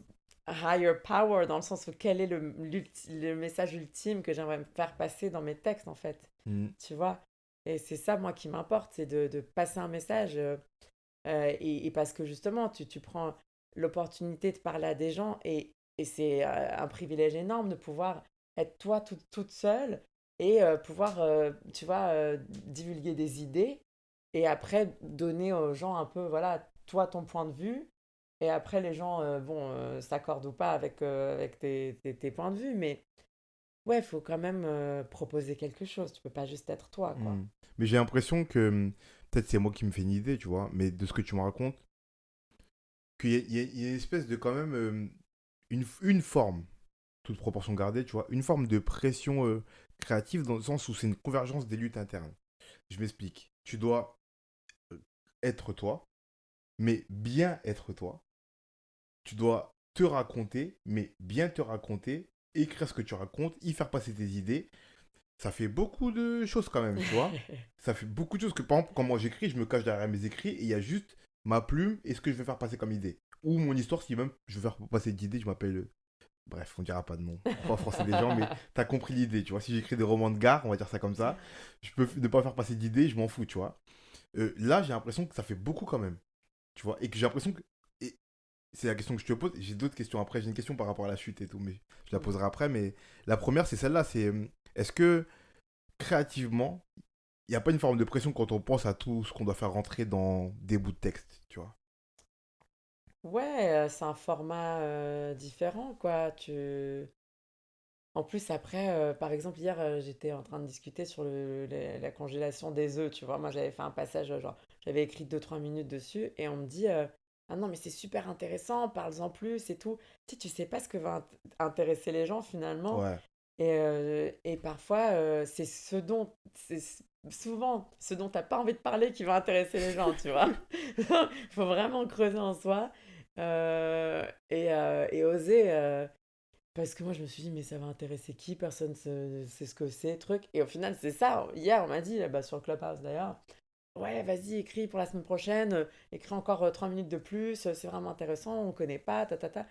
higher power, dans le sens où quel est le message ultime que j'aimerais me faire passer dans mes textes, en fait. Mm. Tu vois? Et c'est ça, moi, qui m'importe, c'est de passer un message. Et parce que justement, tu prends l'opportunité de parler à des gens et c'est un privilège énorme de pouvoir être toi toute seule et pouvoir, tu vois, divulguer des idées et après donner aux gens un peu, voilà, toi, ton point de vue. Et après, les gens, bon, s'accordent ou pas avec tes points de vue, mais ouais, il faut quand même proposer quelque chose. Tu peux pas juste être toi, quoi. Mm. Mais j'ai l'impression que, peut-être c'est moi qui me fais une idée, tu vois, mais de ce que tu me racontes, qu'il y a une espèce de quand même une forme, toute proportion gardée, tu vois, une forme de pression créative dans le sens où c'est une convergence des luttes internes. Je m'explique. Tu dois être toi, mais bien être toi. Tu dois te raconter, mais bien te raconter, écrire ce que tu racontes, y faire passer tes idées. Ça fait beaucoup de choses quand même, tu vois. Ça fait beaucoup de choses que, par exemple, quand moi j'écris, je me cache derrière mes écrits et il y a juste ma plume et ce que je vais faire passer comme idée. Ou mon histoire, si même je veux faire passer d'idées, je m'appelle. Bref, on dira pas de nom pour pas froisser des gens, mais t'as compris l'idée, tu vois. Si j'écris des romans de gare, on va dire ça comme ça, je peux ne pas faire passer d'idées, je m'en fous, tu vois. Là, j'ai l'impression que ça fait beaucoup quand même, tu vois. Et que j'ai l'impression que. Et c'est la question que je te pose. J'ai d'autres questions après. J'ai une question par rapport à la chute et tout, mais je la poserai après. Mais la première, c'est celle-là. C'est est-ce que créativement, il n'y a pas une forme de pression quand on pense à tout ce qu'on doit faire rentrer dans des bouts de texte, tu vois? Ouais, c'est un format différent, quoi. En plus, après, par exemple, hier, j'étais en train de discuter sur la congélation des œufs, tu vois. Moi, j'avais fait un passage, genre, j'avais écrit 2 3 minutes dessus, et on me dit, ah non, mais c'est super intéressant, parle-en plus et tout. Tu sais pas ce que va intéresser les gens finalement. Ouais. Et parfois, c'est souvent ce dont t'as pas envie de parler qui va intéresser les gens, tu vois. Il faut vraiment creuser en soi et oser. Parce que moi, je me suis dit, mais ça va intéresser qui? Personne ne sait ce que c'est, truc. Et au final, c'est ça. Hier, on m'a dit, bah, sur Clubhouse d'ailleurs, ouais, vas-y, écris pour la semaine prochaine, écris encore 3 minutes de plus, c'est vraiment intéressant, on connaît pas, ta ta ta.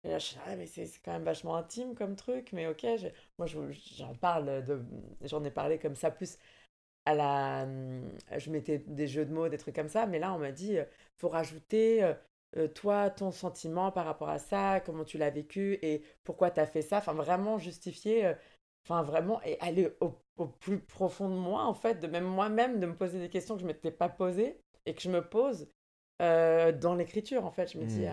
Et là, je suis là, ah, mais c'est quand même vachement intime comme truc, mais ok, moi j'en parle, j'en ai parlé comme ça, plus je mettais des jeux de mots, des trucs comme ça, mais là on m'a dit, faut rajouter, toi, ton sentiment par rapport à ça, comment tu l'as vécu et pourquoi tu as fait ça, enfin vraiment justifier, enfin vraiment, et aller au plus profond de moi, en fait, de même moi-même, de me poser des questions que je ne m'étais pas posées et que je me pose dans l'écriture, en fait. Je me dis,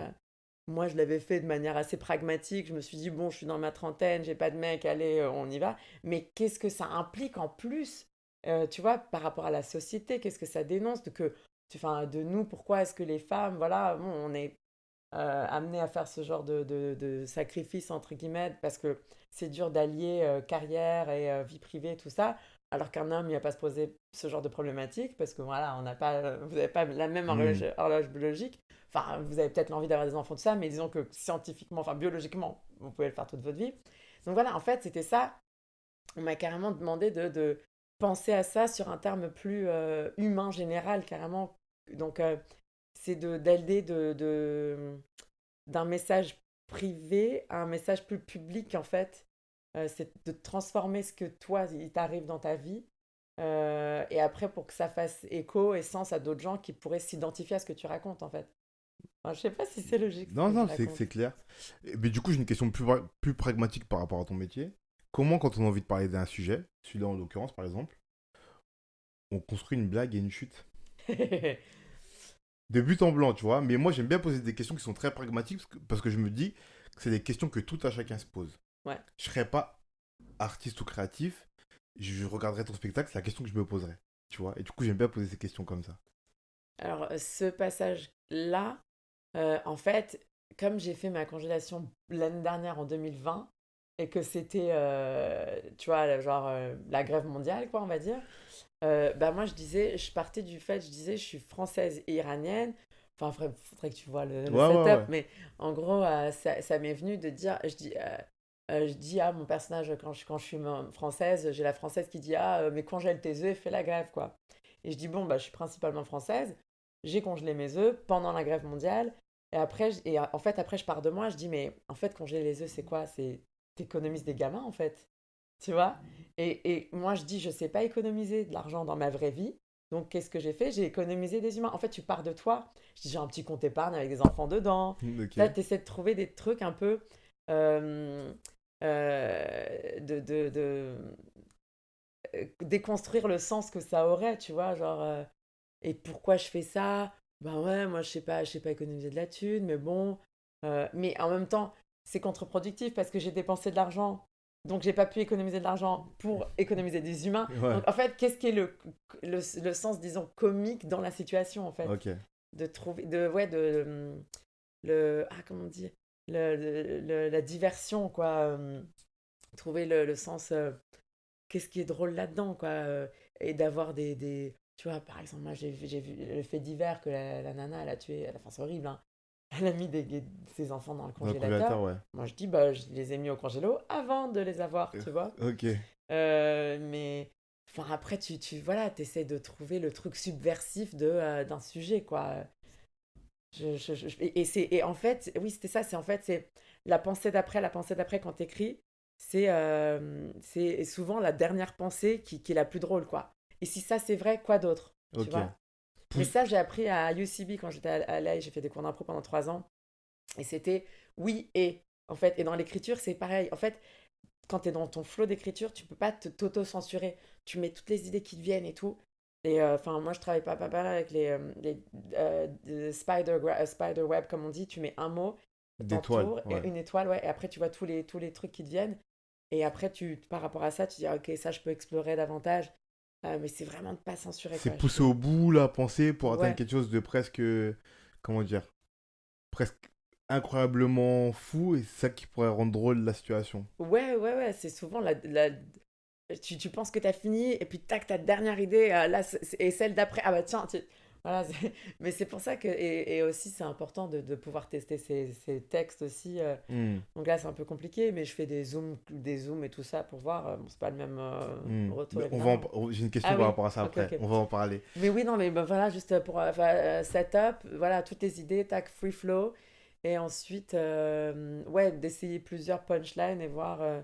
Hmm. moi, je l'avais fait de manière assez pragmatique. Je me suis dit, bon, je suis dans ma trentaine, j'ai pas de mec, allez, on y va. Mais qu'est-ce que ça implique en plus, tu vois, par rapport à la société? Qu'est-ce que ça dénonce enfin, de nous? Pourquoi est-ce que les femmes, voilà, bon, on est amené à faire ce genre de sacrifice, entre guillemets, parce que c'est dur d'allier carrière et vie privée, tout ça, alors qu'un homme, il va pas se poser ce genre de problématique, parce que voilà, on n'a pas, vous n'avez pas la même Hmm. horloge biologique. Enfin, vous avez peut-être l'envie d'avoir des enfants, tout ça, mais disons que scientifiquement, enfin biologiquement, vous pouvez le faire toute votre vie. Donc voilà, en fait, c'était ça. On m'a carrément demandé de penser à ça sur un terme plus humain, général, carrément. Donc, c'est d'aider d'un message privé à un message plus public, en fait. C'est de transformer ce que toi, il t'arrive dans ta vie. Et après, pour que ça fasse écho et sens à d'autres gens qui pourraient s'identifier à ce que tu racontes, en fait. Enfin, je sais pas si c'est logique ce Non, que je non, c'est raconte. clair. Mais du coup, j'ai une question plus pragmatique par rapport à ton métier. Comment, quand on a envie de parler d'un sujet, celui-là en l'occurrence par exemple, on construit une blague et une chute? De but en blanc, tu vois. Mais moi, j'aime bien poser des questions qui sont très pragmatiques parce que je me dis que c'est des questions que tout un chacun se pose. Ouais. Je serais pas artiste ou créatif, je regarderais ton spectacle, c'est la question que je me poserais, tu vois. Et du coup, j'aime bien poser ces questions comme ça. Alors, ce passage-là, en fait, comme j'ai fait ma congélation l'année dernière en 2020 et que c'était, tu vois, genre la grève mondiale, quoi, on va dire, bah moi je partais du fait, je disais, je suis française et iranienne. Enfin, faudrait que tu vois le Ouais, ouais, setup, ouais. mais en gros, ça m'est venu de dire, je dis à mon personnage, quand je suis française, j'ai la française qui dit, ah, mais congèle tes œufs et fais la grève, quoi. Et je dis, bon, bah, je suis principalement française, j'ai congelé mes œufs pendant la grève mondiale, et après, en fait, après, je pars de moi, je dis, mais en fait, congeler les œufs, c'est quoi? C'est t'économises des gamins, en fait. Tu vois? Et moi, je dis, je sais pas économiser de l'argent dans ma vraie vie. Donc, qu'est-ce que j'ai fait? J'ai économisé des humains. En fait, tu pars de toi. Je dis, j'ai un petit compte épargne avec des enfants dedans. Tu Ok. essaies de trouver des trucs un peu euh, de déconstruire le sens que ça aurait, tu vois, genre, et pourquoi je fais ça? Ben ouais, moi, je sais pas économiser de la thune, mais bon. Mais en même temps, c'est contre-productif parce que j'ai dépensé de l'argent, donc j'ai pas pu économiser de l'argent pour économiser des humains. Ouais, Donc, en fait, qu'est-ce qui est le sens, disons, comique dans la situation, en fait? ok. De trouver, ouais, comment on dit? La diversion, quoi. Trouver le sens. Qu'est-ce qui est drôle là-dedans, quoi. Et d'avoir Tu vois, par exemple, moi, j'ai vu le fait divers que la nana, elle a tué. Enfin, c'est horrible, hein. Elle a mis ses enfants dans le Dans le congélateur. congélateur, ouais. Moi, je dis, bah, je les ai mis au congélo avant de les avoir, Euh, tu vois. Ok. Mais. Enfin, après, voilà, t'essaies de trouver le truc subversif d'un sujet, quoi. Et en fait, oui, c'était ça, c'est en fait, c'est la pensée d'après quand t'écris, c'est souvent la dernière pensée qui est la plus drôle, quoi. Et si ça c'est vrai, quoi d'autre, tu Ok. vois? Mais Pousse. ça, j'ai appris à UCB quand j'étais à LA, j'ai fait des cours d'impro pendant 3 ans, et c'était oui et, en fait, et dans l'écriture, c'est pareil. En fait, quand tu es dans ton flow d'écriture, tu peux pas t'auto-censurer. Tu mets toutes les idées qui te viennent et tout. Et enfin, moi, je travaille pas mal avec spider web, comme on dit. Tu mets un mot, D'étoiles, t'entoures, ouais. et une étoile, ouais. Et après, tu vois tous les trucs qui te viennent. Et après, par rapport à ça, tu dis, ah, ok, ça, je peux explorer davantage. Mais c'est vraiment de pas censurer, C'est quoi, je pousser trouve. au bout la pensée pour atteindre Ouais, quelque chose de presque. Comment dire? Presque incroyablement fou et c'est ça qui pourrait rendre drôle la situation. ouais. C'est souvent tu penses que tu as fini et puis tac, ta dernière idée, là, et celle d'après, ah bah tiens, voilà, mais c'est pour ça que, et aussi c'est important de pouvoir tester ces textes aussi. Hmm, Donc là, c'est un peu compliqué, mais je fais des zooms et tout ça pour voir. Bon, c'est pas le même hmm. retour, Mais évidemment. j'ai une question Ah par oui, rapport à ça ok, après. ok. On va en parler. Mais oui, non, mais bah, voilà, juste pour setup, voilà, toutes les idées, tac, free flow. Et ensuite, ouais, d'essayer plusieurs punchlines et voir.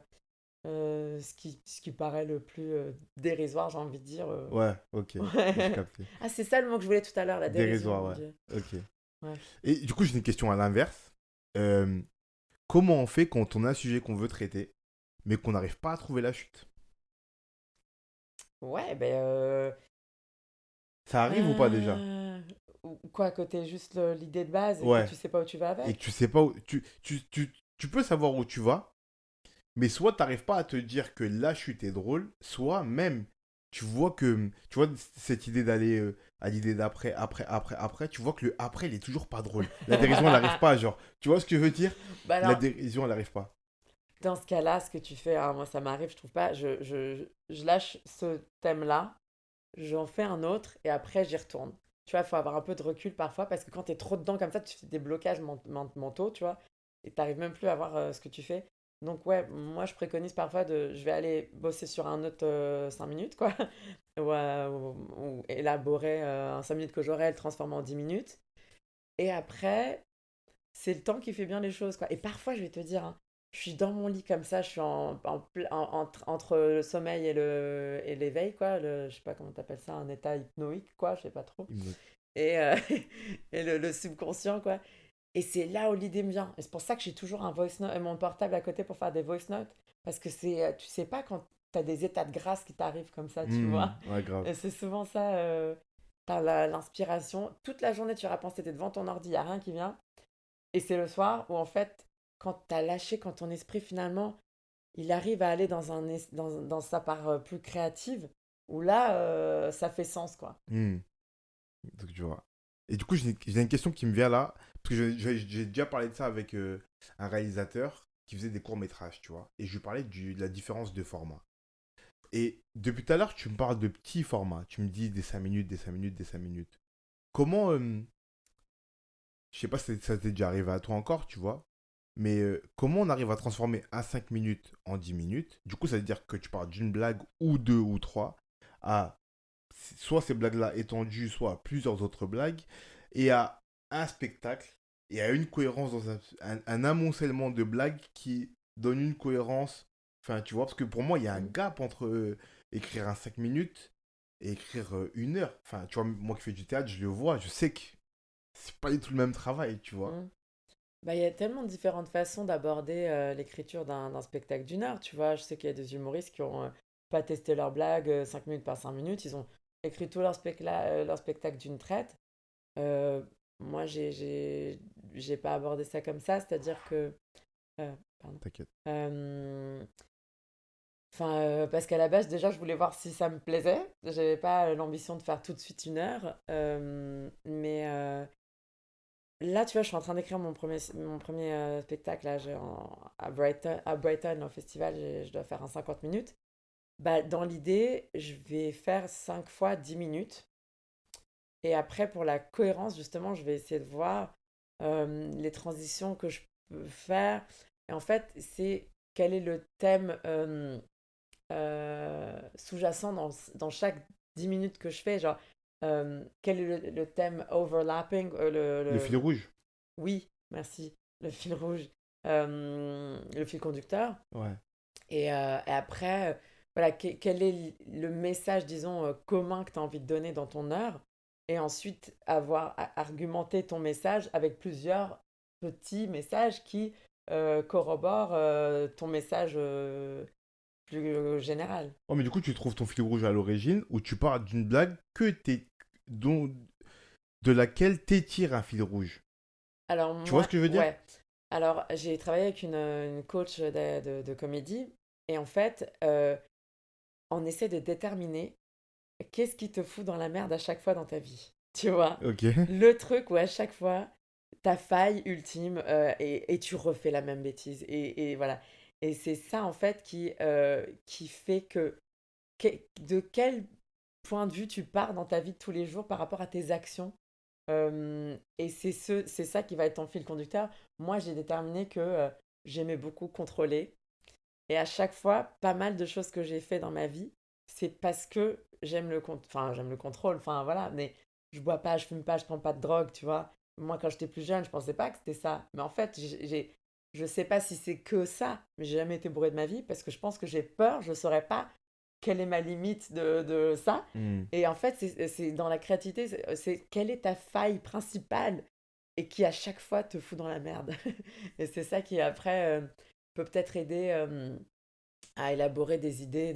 Ce qui paraît le plus dérisoire, j'ai envie de dire. Ouais, ok. J'ai Ouais. capté. Ah, c'est ça le mot que je voulais tout à l'heure, la dérision, Dérisoire, mon ouais. Dieu. Ok. Ouais. Et du coup, j'ai une question à l'inverse. Euh, Comment on fait quand on a un sujet qu'on veut traiter, mais qu'on n'arrive pas à trouver la chute? Ouais, ben. Ça arrive ou pas déjà? Euh, Quoi, côté juste l'idée de base et que Ouais. tu sais pas où tu vas Et que avec? tu sais pas où. Tu peux savoir où tu vas, mais soit t'arrives pas à te dire que la chute est drôle, soit même tu vois que. Tu vois cette idée d'aller à l'idée d'après, après, tu vois que le après, il est toujours pas drôle. La dérision, elle arrive pas, genre. Tu vois ce que je veux dire? Bah La alors, dérision, elle arrive pas. dans ce cas-là, ce que tu fais, hein, moi ça m'arrive, je trouve pas, je lâche ce thème-là, j'en fais un autre et après j'y retourne. Tu vois, il faut avoir un peu de recul parfois parce que quand tu es trop dedans comme ça, tu fais des blocages mentaux, tu vois, et tu même plus à voir ce que tu fais. Donc ouais, moi je préconise parfois je vais aller bosser sur un autre 5 minutes, quoi, ou élaborer un 5 minutes que j'aurai, le transformer en 10 minutes. Et après, c'est le temps qui fait bien les choses, quoi. Et parfois, je vais te dire, hein, je suis dans mon lit comme ça, je suis entre le sommeil et l'éveil, quoi. Je sais pas comment t'appelles ça, un état hypnoïque, quoi, je sais pas trop. Et, et le subconscient, quoi. Et c'est là où l'idée me vient. Et c'est pour ça que j'ai toujours un voice note, mon portable à côté pour faire des voice notes. Parce que tu sais pas quand t'as des états de grâce qui t'arrivent comme ça, tu vois. Ouais, grave. Et c'est souvent ça. t'as l'inspiration. Toute la journée, tu auras pensé, t'es devant ton ordi, il n'y a rien qui vient. Et c'est le soir où, en fait, quand t'as lâché, quand ton esprit, finalement, il arrive à aller dans sa part plus créative, où là, ça fait sens, quoi. Hmm. Donc, tu vois. Et du coup, j'ai une question qui me vient là, parce que j'ai déjà parlé de ça avec un réalisateur qui faisait des courts-métrages, tu vois. Et je lui parlais de la différence de format. Et depuis tout à l'heure, tu me parles de petits formats. Tu me dis des 5 minutes, des 5 minutes, des 5 minutes. Comment, je sais pas si ça t'est déjà arrivé à toi encore, tu vois, mais comment on arrive à transformer un 5 minutes en 10 minutes? Du coup, ça veut dire que tu parles d'une blague ou deux ou trois à soit ces blagues-là étendues, soit à plusieurs autres blagues, et à un spectacle, et à une cohérence dans un amoncellement de blagues qui donne une cohérence. Enfin, tu vois, parce que pour moi, il y a un Mhm. gap entre écrire un 5 minutes et écrire une heure. Enfin, tu vois, moi qui fais du théâtre, je le vois, je sais que c'est pas du tout le même travail, tu vois. Mhm. Bah, il y a tellement de différentes façons d'aborder l'écriture d'un spectacle d'une heure, tu vois. Je sais qu'il y a des humoristes qui ont pas testé leur blague 5 minutes par 5 minutes. Ils ont écrit tout leur spectacle d'une traite. Euh, Moi, j'ai pas abordé ça comme ça, c'est-à-dire que... pardon. T'inquiète. Euh, Enfin, parce qu'à la base, déjà, je voulais voir si ça me plaisait. J'avais pas l'ambition de faire tout de suite une heure. Mais là, tu vois, je suis en train d'écrire mon premier spectacle là, à Brighton, au festival. Je dois faire un 50 minutes. Bah, dans l'idée, je vais faire 5 fois 10 minutes. Et après, pour la cohérence, justement, je vais essayer de voir les transitions que je peux faire. Et en fait, c'est quel est le thème sous-jacent dans chaque 10 minutes que je fais. Genre, quel est le thème overlapping Le fil rouge? Oui, merci. Le fil rouge, le fil conducteur. Ouais. Et après, voilà, quel est le message, disons, commun que tu as envie de donner dans ton heure. Et ensuite, avoir argumenté ton message avec plusieurs petits messages qui corroborent ton message plus général. Oh, mais du coup, tu trouves ton fil rouge à l'origine ou tu parles d'une blague dont, de laquelle t'étires un fil rouge. Alors Tu vois moi, ce que je veux dire? ouais. Alors j'ai travaillé avec une coach de comédie et en fait, on essaie de déterminer qu'est-ce qui te fout dans la merde à chaque fois dans ta vie. Tu vois? Ok. Le truc où à chaque fois, ta faille ultime et tu refais la même bêtise. Et voilà. Et c'est ça en fait qui fait de quel point de vue tu pars dans ta vie de tous les jours par rapport à tes actions. Et c'est ça qui va être ton fil conducteur. Moi, j'ai déterminé que j'aimais beaucoup contrôler. Et à chaque fois, pas mal de choses que j'ai fait dans ma vie, c'est parce que j'aime le contrôle. Enfin, voilà. Mais je bois pas, je fume pas, je prends pas de drogue, tu vois. Moi, quand j'étais plus jeune, je pensais pas que c'était ça. Mais en fait, je sais pas si c'est que ça, mais j'ai jamais été bourrée de ma vie parce que je pense que j'ai peur, je saurais pas quelle est ma limite de ça. Hmm. Et en fait, c'est dans la créativité, c'est quelle est ta faille principale et qui à chaque fois te fout dans la merde. Et c'est ça qui après peut peut-être aider à élaborer des idées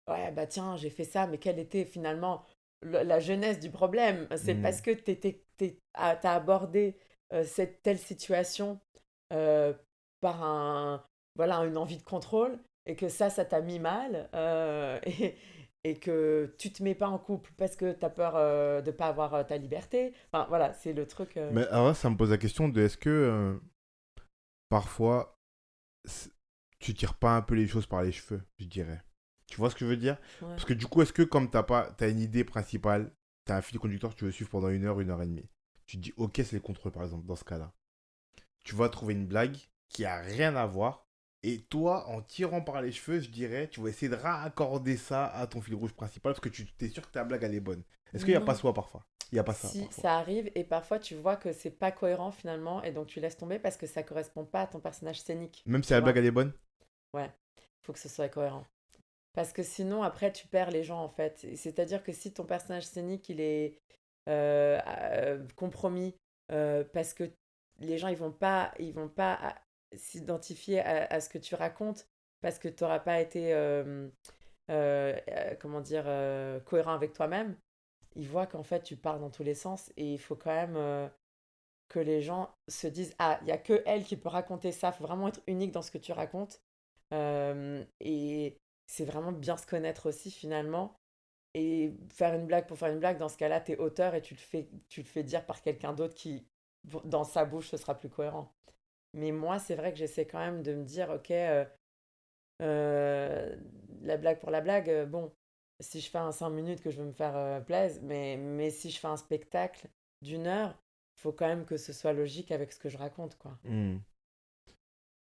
ouais, bah tiens, j'ai fait ça, mais quelle était finalement la genèse du problème? C'est Hmm. parce que t'as abordé cette telle situation euh, par voilà, une envie de contrôle et que ça t'a mis mal et que tu te mets pas en couple parce que tu as peur de pas avoir ta liberté. Enfin, voilà, c'est le truc. Mais alors là, ça me pose la question de est-ce que parfois c- tu tires pas un peu les choses par les cheveux, je dirais. Tu vois ce que je veux dire? Ouais. Parce que du coup, est-ce que comme t'as une idée principale, t'as un fil conducteur que tu veux suivre pendant une heure et demie, tu te dis ok, c'est le contrôle par exemple, dans ce cas-là. Tu vas trouver une blague qui a rien à voir. Et toi, en tirant par les cheveux, je dirais, tu vas essayer de raccorder ça à ton fil rouge principal parce que tu es sûr que ta blague, elle est bonne. Est-ce qu'il n'y a pas Non. ça parfois? Il n'y a pas ça Si parfois. ça arrive et parfois tu vois que c'est pas cohérent finalement et donc tu laisses tomber parce que ça correspond pas à ton personnage scénique, Même si tu la blague, vois. elle est bonne? Ouais, faut que ce soit cohérent. Parce que sinon après tu perds les gens en fait. C'est-à-dire que si ton personnage scénique il est compromis parce que les gens ils vont pas s'identifier à ce que tu racontes parce que tu n'auras pas été comment dire cohérent avec toi-même, ils voient qu'en fait, tu pars dans tous les sens et il faut quand même que les gens se disent, ah, il y a que elle qui peut raconter ça. Il faut vraiment être unique dans ce que tu racontes. Et c'est vraiment bien se connaître aussi finalement. Et faire une blague pour faire une blague, dans ce cas-là, t'es auteur et tu le fais dire par quelqu'un d'autre qui, dans sa bouche, ce sera plus cohérent. Mais moi, c'est vrai que j'essaie quand même de me dire, ok, euh, la blague pour la blague, bon, si je fais un 5 minutes que je veux me faire plaisir, mais si je fais un spectacle d'1 heure, il faut quand même que ce soit logique avec ce que je raconte, quoi. Hmm.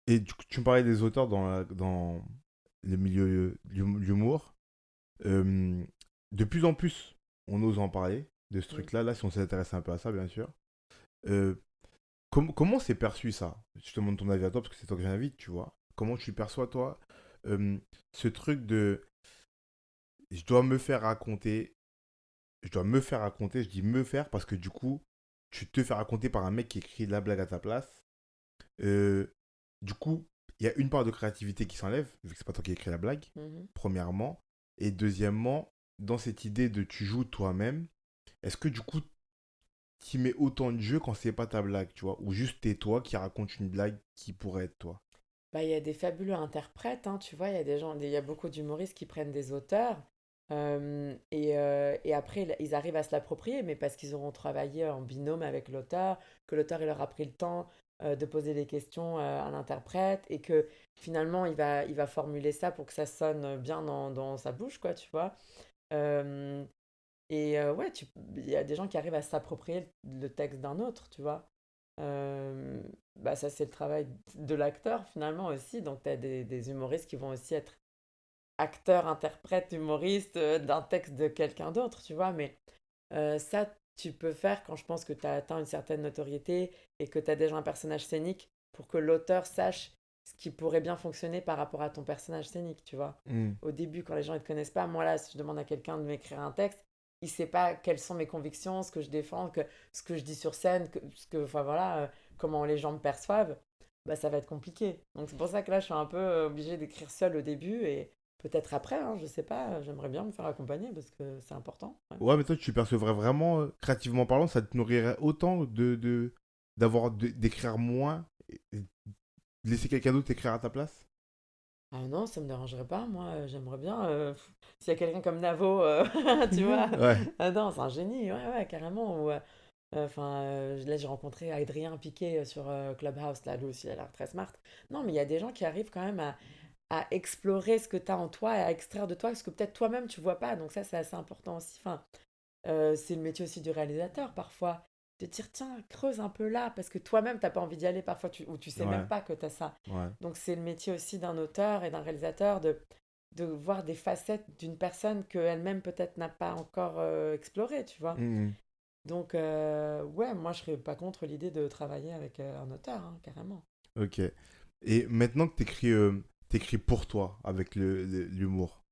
Et tu me parlais des auteurs dans le milieu de l'humour. Euh, de plus en plus, on ose en parler de ce Mm. truc-là, là, si on s'intéresse un peu à ça, bien sûr. Euh, comment c'est perçu ça? Je te demande ton avis à toi, parce que c'est toi que j'invite, tu vois. Comment tu perçois, toi, euh, ce truc de je dois me faire raconter, je dois me faire raconter, je dis me faire parce que du coup, tu te fais raconter par un mec qui écrit la blague à ta place. Euh, du coup, il y a une part de créativité qui s'enlève, vu que c'est pas toi qui écris la blague, Mhm. premièrement. Et deuxièmement, dans cette idée de tu joues toi-même, est-ce que du coup, tu mets autant de jeu quand c'est pas ta blague, tu vois? Ou juste t'es toi qui raconte une blague qui pourrait être toi? Bah, il y a des fabuleux interprètes, hein, tu vois, il y a des gens, il y a beaucoup d'humoristes qui prennent des auteurs et après ils arrivent à se l'approprier, mais parce qu'ils auront travaillé en binôme avec l'auteur, que l'auteur il leur a pris le temps de poser des questions à l'interprète et que finalement il va formuler ça pour que ça sonne bien dans sa bouche, quoi, tu vois. Euh, ouais, il y a des gens qui arrivent à s'approprier le texte d'un autre, tu vois. Euh, Bah ça, c'est le travail de l'acteur finalement aussi. Donc, tu as des humoristes qui vont aussi être acteurs, interprètes, humoristes d'un texte de quelqu'un d'autre, tu vois. Mais ça, tu peux faire quand je pense que tu as atteint une certaine notoriété et que tu as déjà un personnage scénique pour que l'auteur sache ce qui pourrait bien fonctionner par rapport à ton personnage scénique, tu vois. Hmm. Au début, quand les gens ne te connaissent pas, moi là, si je demande à quelqu'un de m'écrire un texte, il ne sait pas quelles sont mes convictions, ce que je défends, ce que je dis sur scène, enfin voilà, comment les gens me perçoivent, bah ça va être compliqué. Donc c'est pour ça que là, je suis un peu obligée d'écrire seule au début et peut-être après, hein, je sais pas, j'aimerais bien me faire accompagner parce que c'est important. Ouais. Ouais, mais toi, tu percevrais vraiment, créativement parlant, ça te nourrirait autant d'écrire moins, et de laisser quelqu'un d'autre écrire à ta place? Ah non, ça me dérangerait pas, moi, j'aimerais bien. S'il y a quelqu'un comme Navo, tu vois. Ouais. Ah non, c'est un génie, ouais, ouais, carrément. Enfin, là, j'ai rencontré Adrien Piquet sur Clubhouse, là, lui aussi, il a l'air très smart. Non, mais il y a des gens qui arrivent quand même à explorer ce que tu as en toi et à extraire de toi ce que peut-être toi-même tu vois pas. Donc ça, c'est assez important aussi. Enfin, c'est le métier aussi du réalisateur parfois. De dire, tiens, creuse un peu là, parce que toi-même, t'as pas envie d'y aller parfois, ou tu sais Ouais. même pas que tu as ça. Ouais. Donc c'est le métier aussi d'un auteur et d'un réalisateur de voir des facettes d'une personne qu'elle-même peut-être n'a pas encore explorées, tu vois. Mhm. Donc ouais, moi je serais pas contre l'idée de travailler avec un auteur, hein, carrément. Ok. Et maintenant que t'écris pour toi, avec l'humour,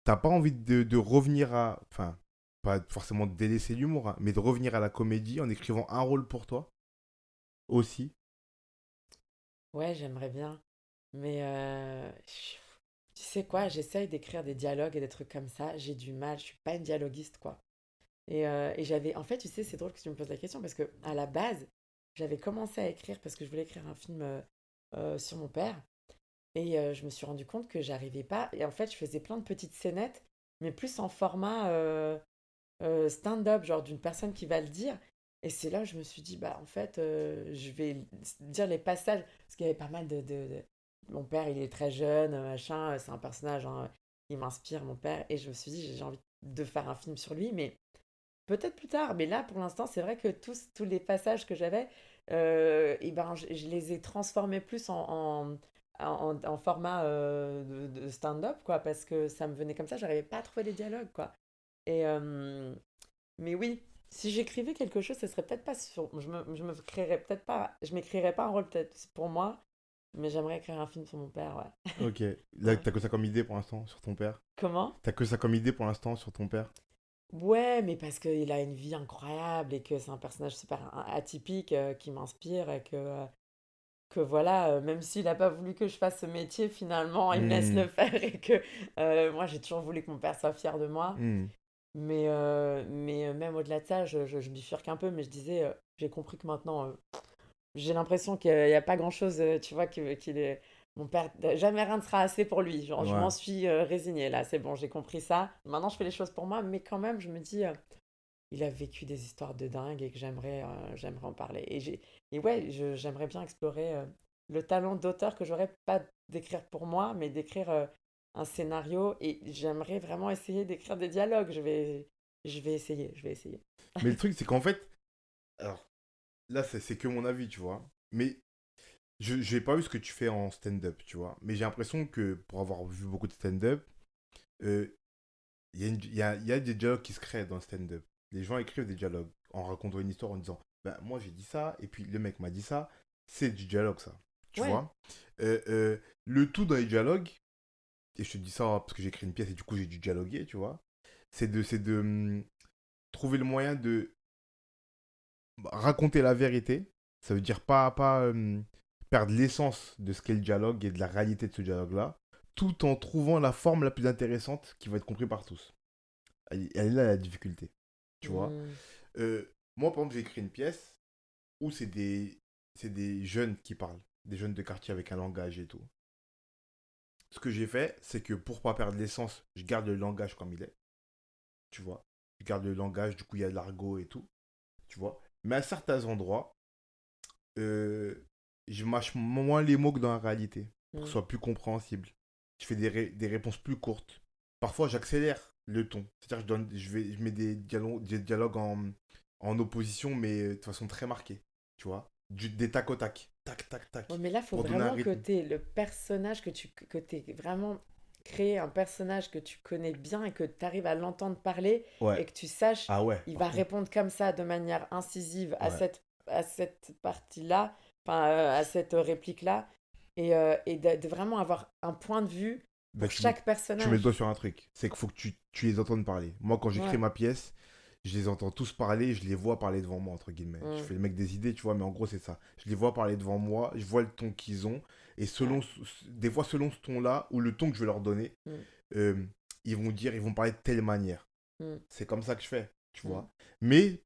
t'as pas envie de revenir à... Enfin, pas forcément de délaisser l'humour, hein, mais de revenir à la comédie en écrivant un rôle pour toi aussi? Ouais, j'aimerais bien. Mais tu sais quoi, j'essaye d'écrire des dialogues et des trucs comme ça. J'ai du mal, je suis pas une dialoguiste, quoi. Et j'avais, en fait, tu sais, c'est drôle que tu me poses la question parce que à la base, j'avais commencé à écrire parce que je voulais écrire un film sur mon père. Et je me suis rendu compte que j'arrivais pas. Et en fait, je faisais plein de petites scénettes, mais plus en format stand-up, genre d'une personne qui va le dire. Et c'est là où je me suis dit, bah en fait, je vais dire les passages. Parce qu'il y avait pas mal Mon père, il est très jeune, machin, c'est un personnage, hein, il m'inspire, mon père. Et je me suis dit, j'ai envie de faire un film sur lui, mais peut-être plus tard. Mais là, pour l'instant, c'est vrai que tous les passages que j'avais, et ben, je les ai transformés plus en format de stand-up, quoi, parce que ça me venait comme ça, j'arrivais pas à trouver les dialogues, quoi. Et, mais oui, si j'écrivais quelque chose, ce serait peut-être pas sur. Je me créerais peut-être pas. Je m'écrirais pas un rôle peut-être pour moi, mais j'aimerais écrire un film sur mon père, ouais. Ok. Là, Ouais. t'as que ça comme idée pour l'instant sur ton père? Comment? T'as que ça comme idée pour l'instant sur ton père? Ouais, mais parce qu'il a une vie incroyable et que c'est un personnage super atypique qui m'inspire et que voilà, même s'il n'a pas voulu que je fasse ce métier, finalement, il me laisse Hmm. le faire et que moi, j'ai toujours voulu que mon père soit fier de moi. Hmm. Mais même au-delà de ça, je bifurque un peu, mais je disais, j'ai compris que maintenant, j'ai l'impression qu'il n'y a pas grand-chose, tu vois, qu'il est... Mon père, jamais rien ne sera assez pour lui. Genre, je Ouais. m'en suis résignée là, c'est bon, j'ai compris ça. Maintenant, je fais les choses pour moi, mais quand même, je me dis, il a vécu des histoires de dingue et que j'aimerais en parler. Et ouais, j'aimerais bien explorer le talent d'auteur que j'aurais pas d'écrire pour moi, mais d'écrire un scénario. Et j'aimerais vraiment essayer d'écrire des dialogues. Je vais essayer. Mais le truc, c'est qu'en fait, alors là, c'est que mon avis, tu vois. Mais j'ai pas vu ce que tu fais en stand-up, tu vois. Mais j'ai l'impression que pour avoir vu beaucoup de stand-up, euh, il y a des dialogues qui se créent dans le stand-up. Les gens écrivent des dialogues en racontant une histoire en disant, bah, moi j'ai dit ça, et puis le mec m'a dit ça. C'est du dialogue, ça. Tu Ouais. vois. Le tout dans les dialogues, et je te dis ça parce que j'ai écrit une pièce et du coup j'ai dû dialoguer, tu vois. C'est de trouver le moyen de raconter la vérité. Ça veut dire pas perdre l'essence de ce qu'est le dialogue et de la réalité de ce dialogue-là, tout en trouvant la forme la plus intéressante qui va être comprise par tous. Elle est là la difficulté, tu vois. Hmm. Moi, par exemple, j'ai écrit une pièce où c'est des jeunes qui parlent, des jeunes de quartier avec un langage et tout. Ce que j'ai fait, c'est que pour pas perdre l'essence, je garde le langage comme il est, tu vois. Je garde le langage, du coup, il y a de l'argot et tout, tu vois. Mais à certains endroits, euh, je mâche moins les mots que dans la réalité, pour que ce Hmm. soit plus compréhensible. Je fais des réponses plus courtes. Parfois, j'accélère le ton. C'est-à-dire que je mets des dialogues en opposition, mais de façon très marquée. Tu vois, des tac au tac. Tac, tac, Ouais, tac. mais là, il faut Pour donner un vraiment que rythme. tu le personnage, que tu vraiment créé un personnage que tu connais bien et que tu arrives à l'entendre parler Ouais. et que tu saches, Ah ouais, il par va contre. répondre comme ça de manière incisive Ouais. à cette partie-là, enfin, à cette réplique-là, et de vraiment avoir un point de vue Ben, pour chaque tu mets le doigt personnage. sur un truc. C'est qu'il faut que tu les entendes parler. Moi, quand j'écris Ouais. ma pièce, je les entends tous parler, je les vois parler devant moi, entre guillemets. Je Mm. fais le mec des idées, tu vois, mais en gros, c'est ça. Je les vois parler devant moi, je vois le ton qu'ils ont, et Ouais. des fois, selon ce ton-là, ou le ton que je vais leur donner, Mm. euh, ils vont parler de telle manière. Mm. C'est comme ça que je fais, tu Mm. vois. Mais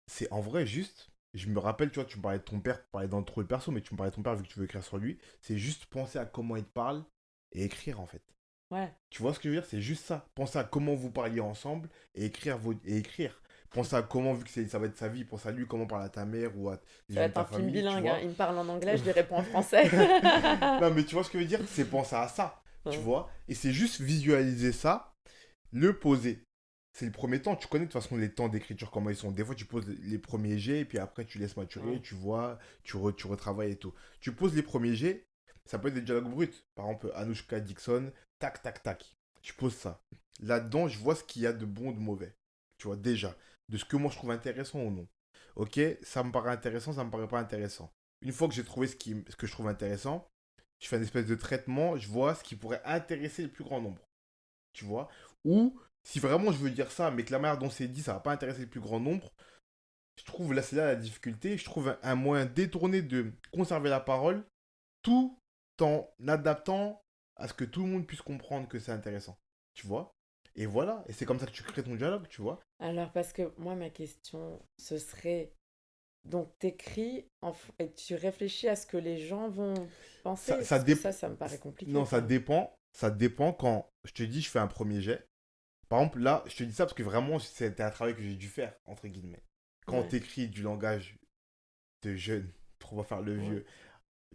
c'est en vrai juste, je me rappelle, tu vois, tu me parlais de ton père, tu parlais dans trop le perso, mais tu me parlais de ton père vu que tu veux écrire sur lui. C'est juste penser à comment il te parle et écrire, en fait. Ouais. Tu vois ce que je veux dire? C'est juste ça. Pensez à comment vous parliez ensemble et écrire. Pensez à comment, vu que ça va être sa vie, pense à lui, comment parler à ta mère ou à des Ça va gens de être ta un film famille, tu bilingue, hein. vois. Il me parle en anglais, je lui réponds en français. Non, mais tu vois ce que je veux dire? C'est penser à ça, tu Mm. vois. Et c'est juste visualiser ça, le poser. C'est le premier temps. Tu connais de toute façon les temps d'écriture, comment ils sont. Des fois, tu poses les premiers jets et puis après, tu laisses maturer, Ouais. tu vois, tu retravailles et tout. Tu poses les premiers jets, ça peut être des dialogues bruts. Par exemple, Anushka Dixon, tac, tac, tac. Tu poses ça. Là-dedans, je vois ce qu'il y a de bon ou de mauvais. Tu vois, déjà. De ce que moi je trouve intéressant ou non. Ok, ça me paraît intéressant, ça me paraît pas intéressant. Une fois que j'ai trouvé ce que je trouve intéressant, je fais une espèce de traitement, je vois ce qui pourrait intéresser le plus grand nombre. Tu vois. Ou si vraiment je veux dire ça, mais que la manière dont c'est dit, ça va pas intéresser le plus grand nombre, je trouve là, c'est là la difficulté. Je trouve un moyen détourné de conserver la parole tout en adaptant à ce que tout le monde puisse comprendre que c'est intéressant. Tu vois. Et voilà. Et c'est comme ça que tu crées ton dialogue, tu vois. Alors, parce que moi, ma question, ce serait, donc t'écris et tu réfléchis à ce que les gens vont Ça, penser, ça parce que dépend. ça me paraît compliqué, Non, ça ça. dépend. Ça dépend quand je te dis, je fais un premier jet. Par exemple, là, je te dis ça parce que vraiment, c'était un travail que j'ai dû faire, entre guillemets. Quand Ouais, tu écris du langage de jeune, pour pas faire le ouais, vieux,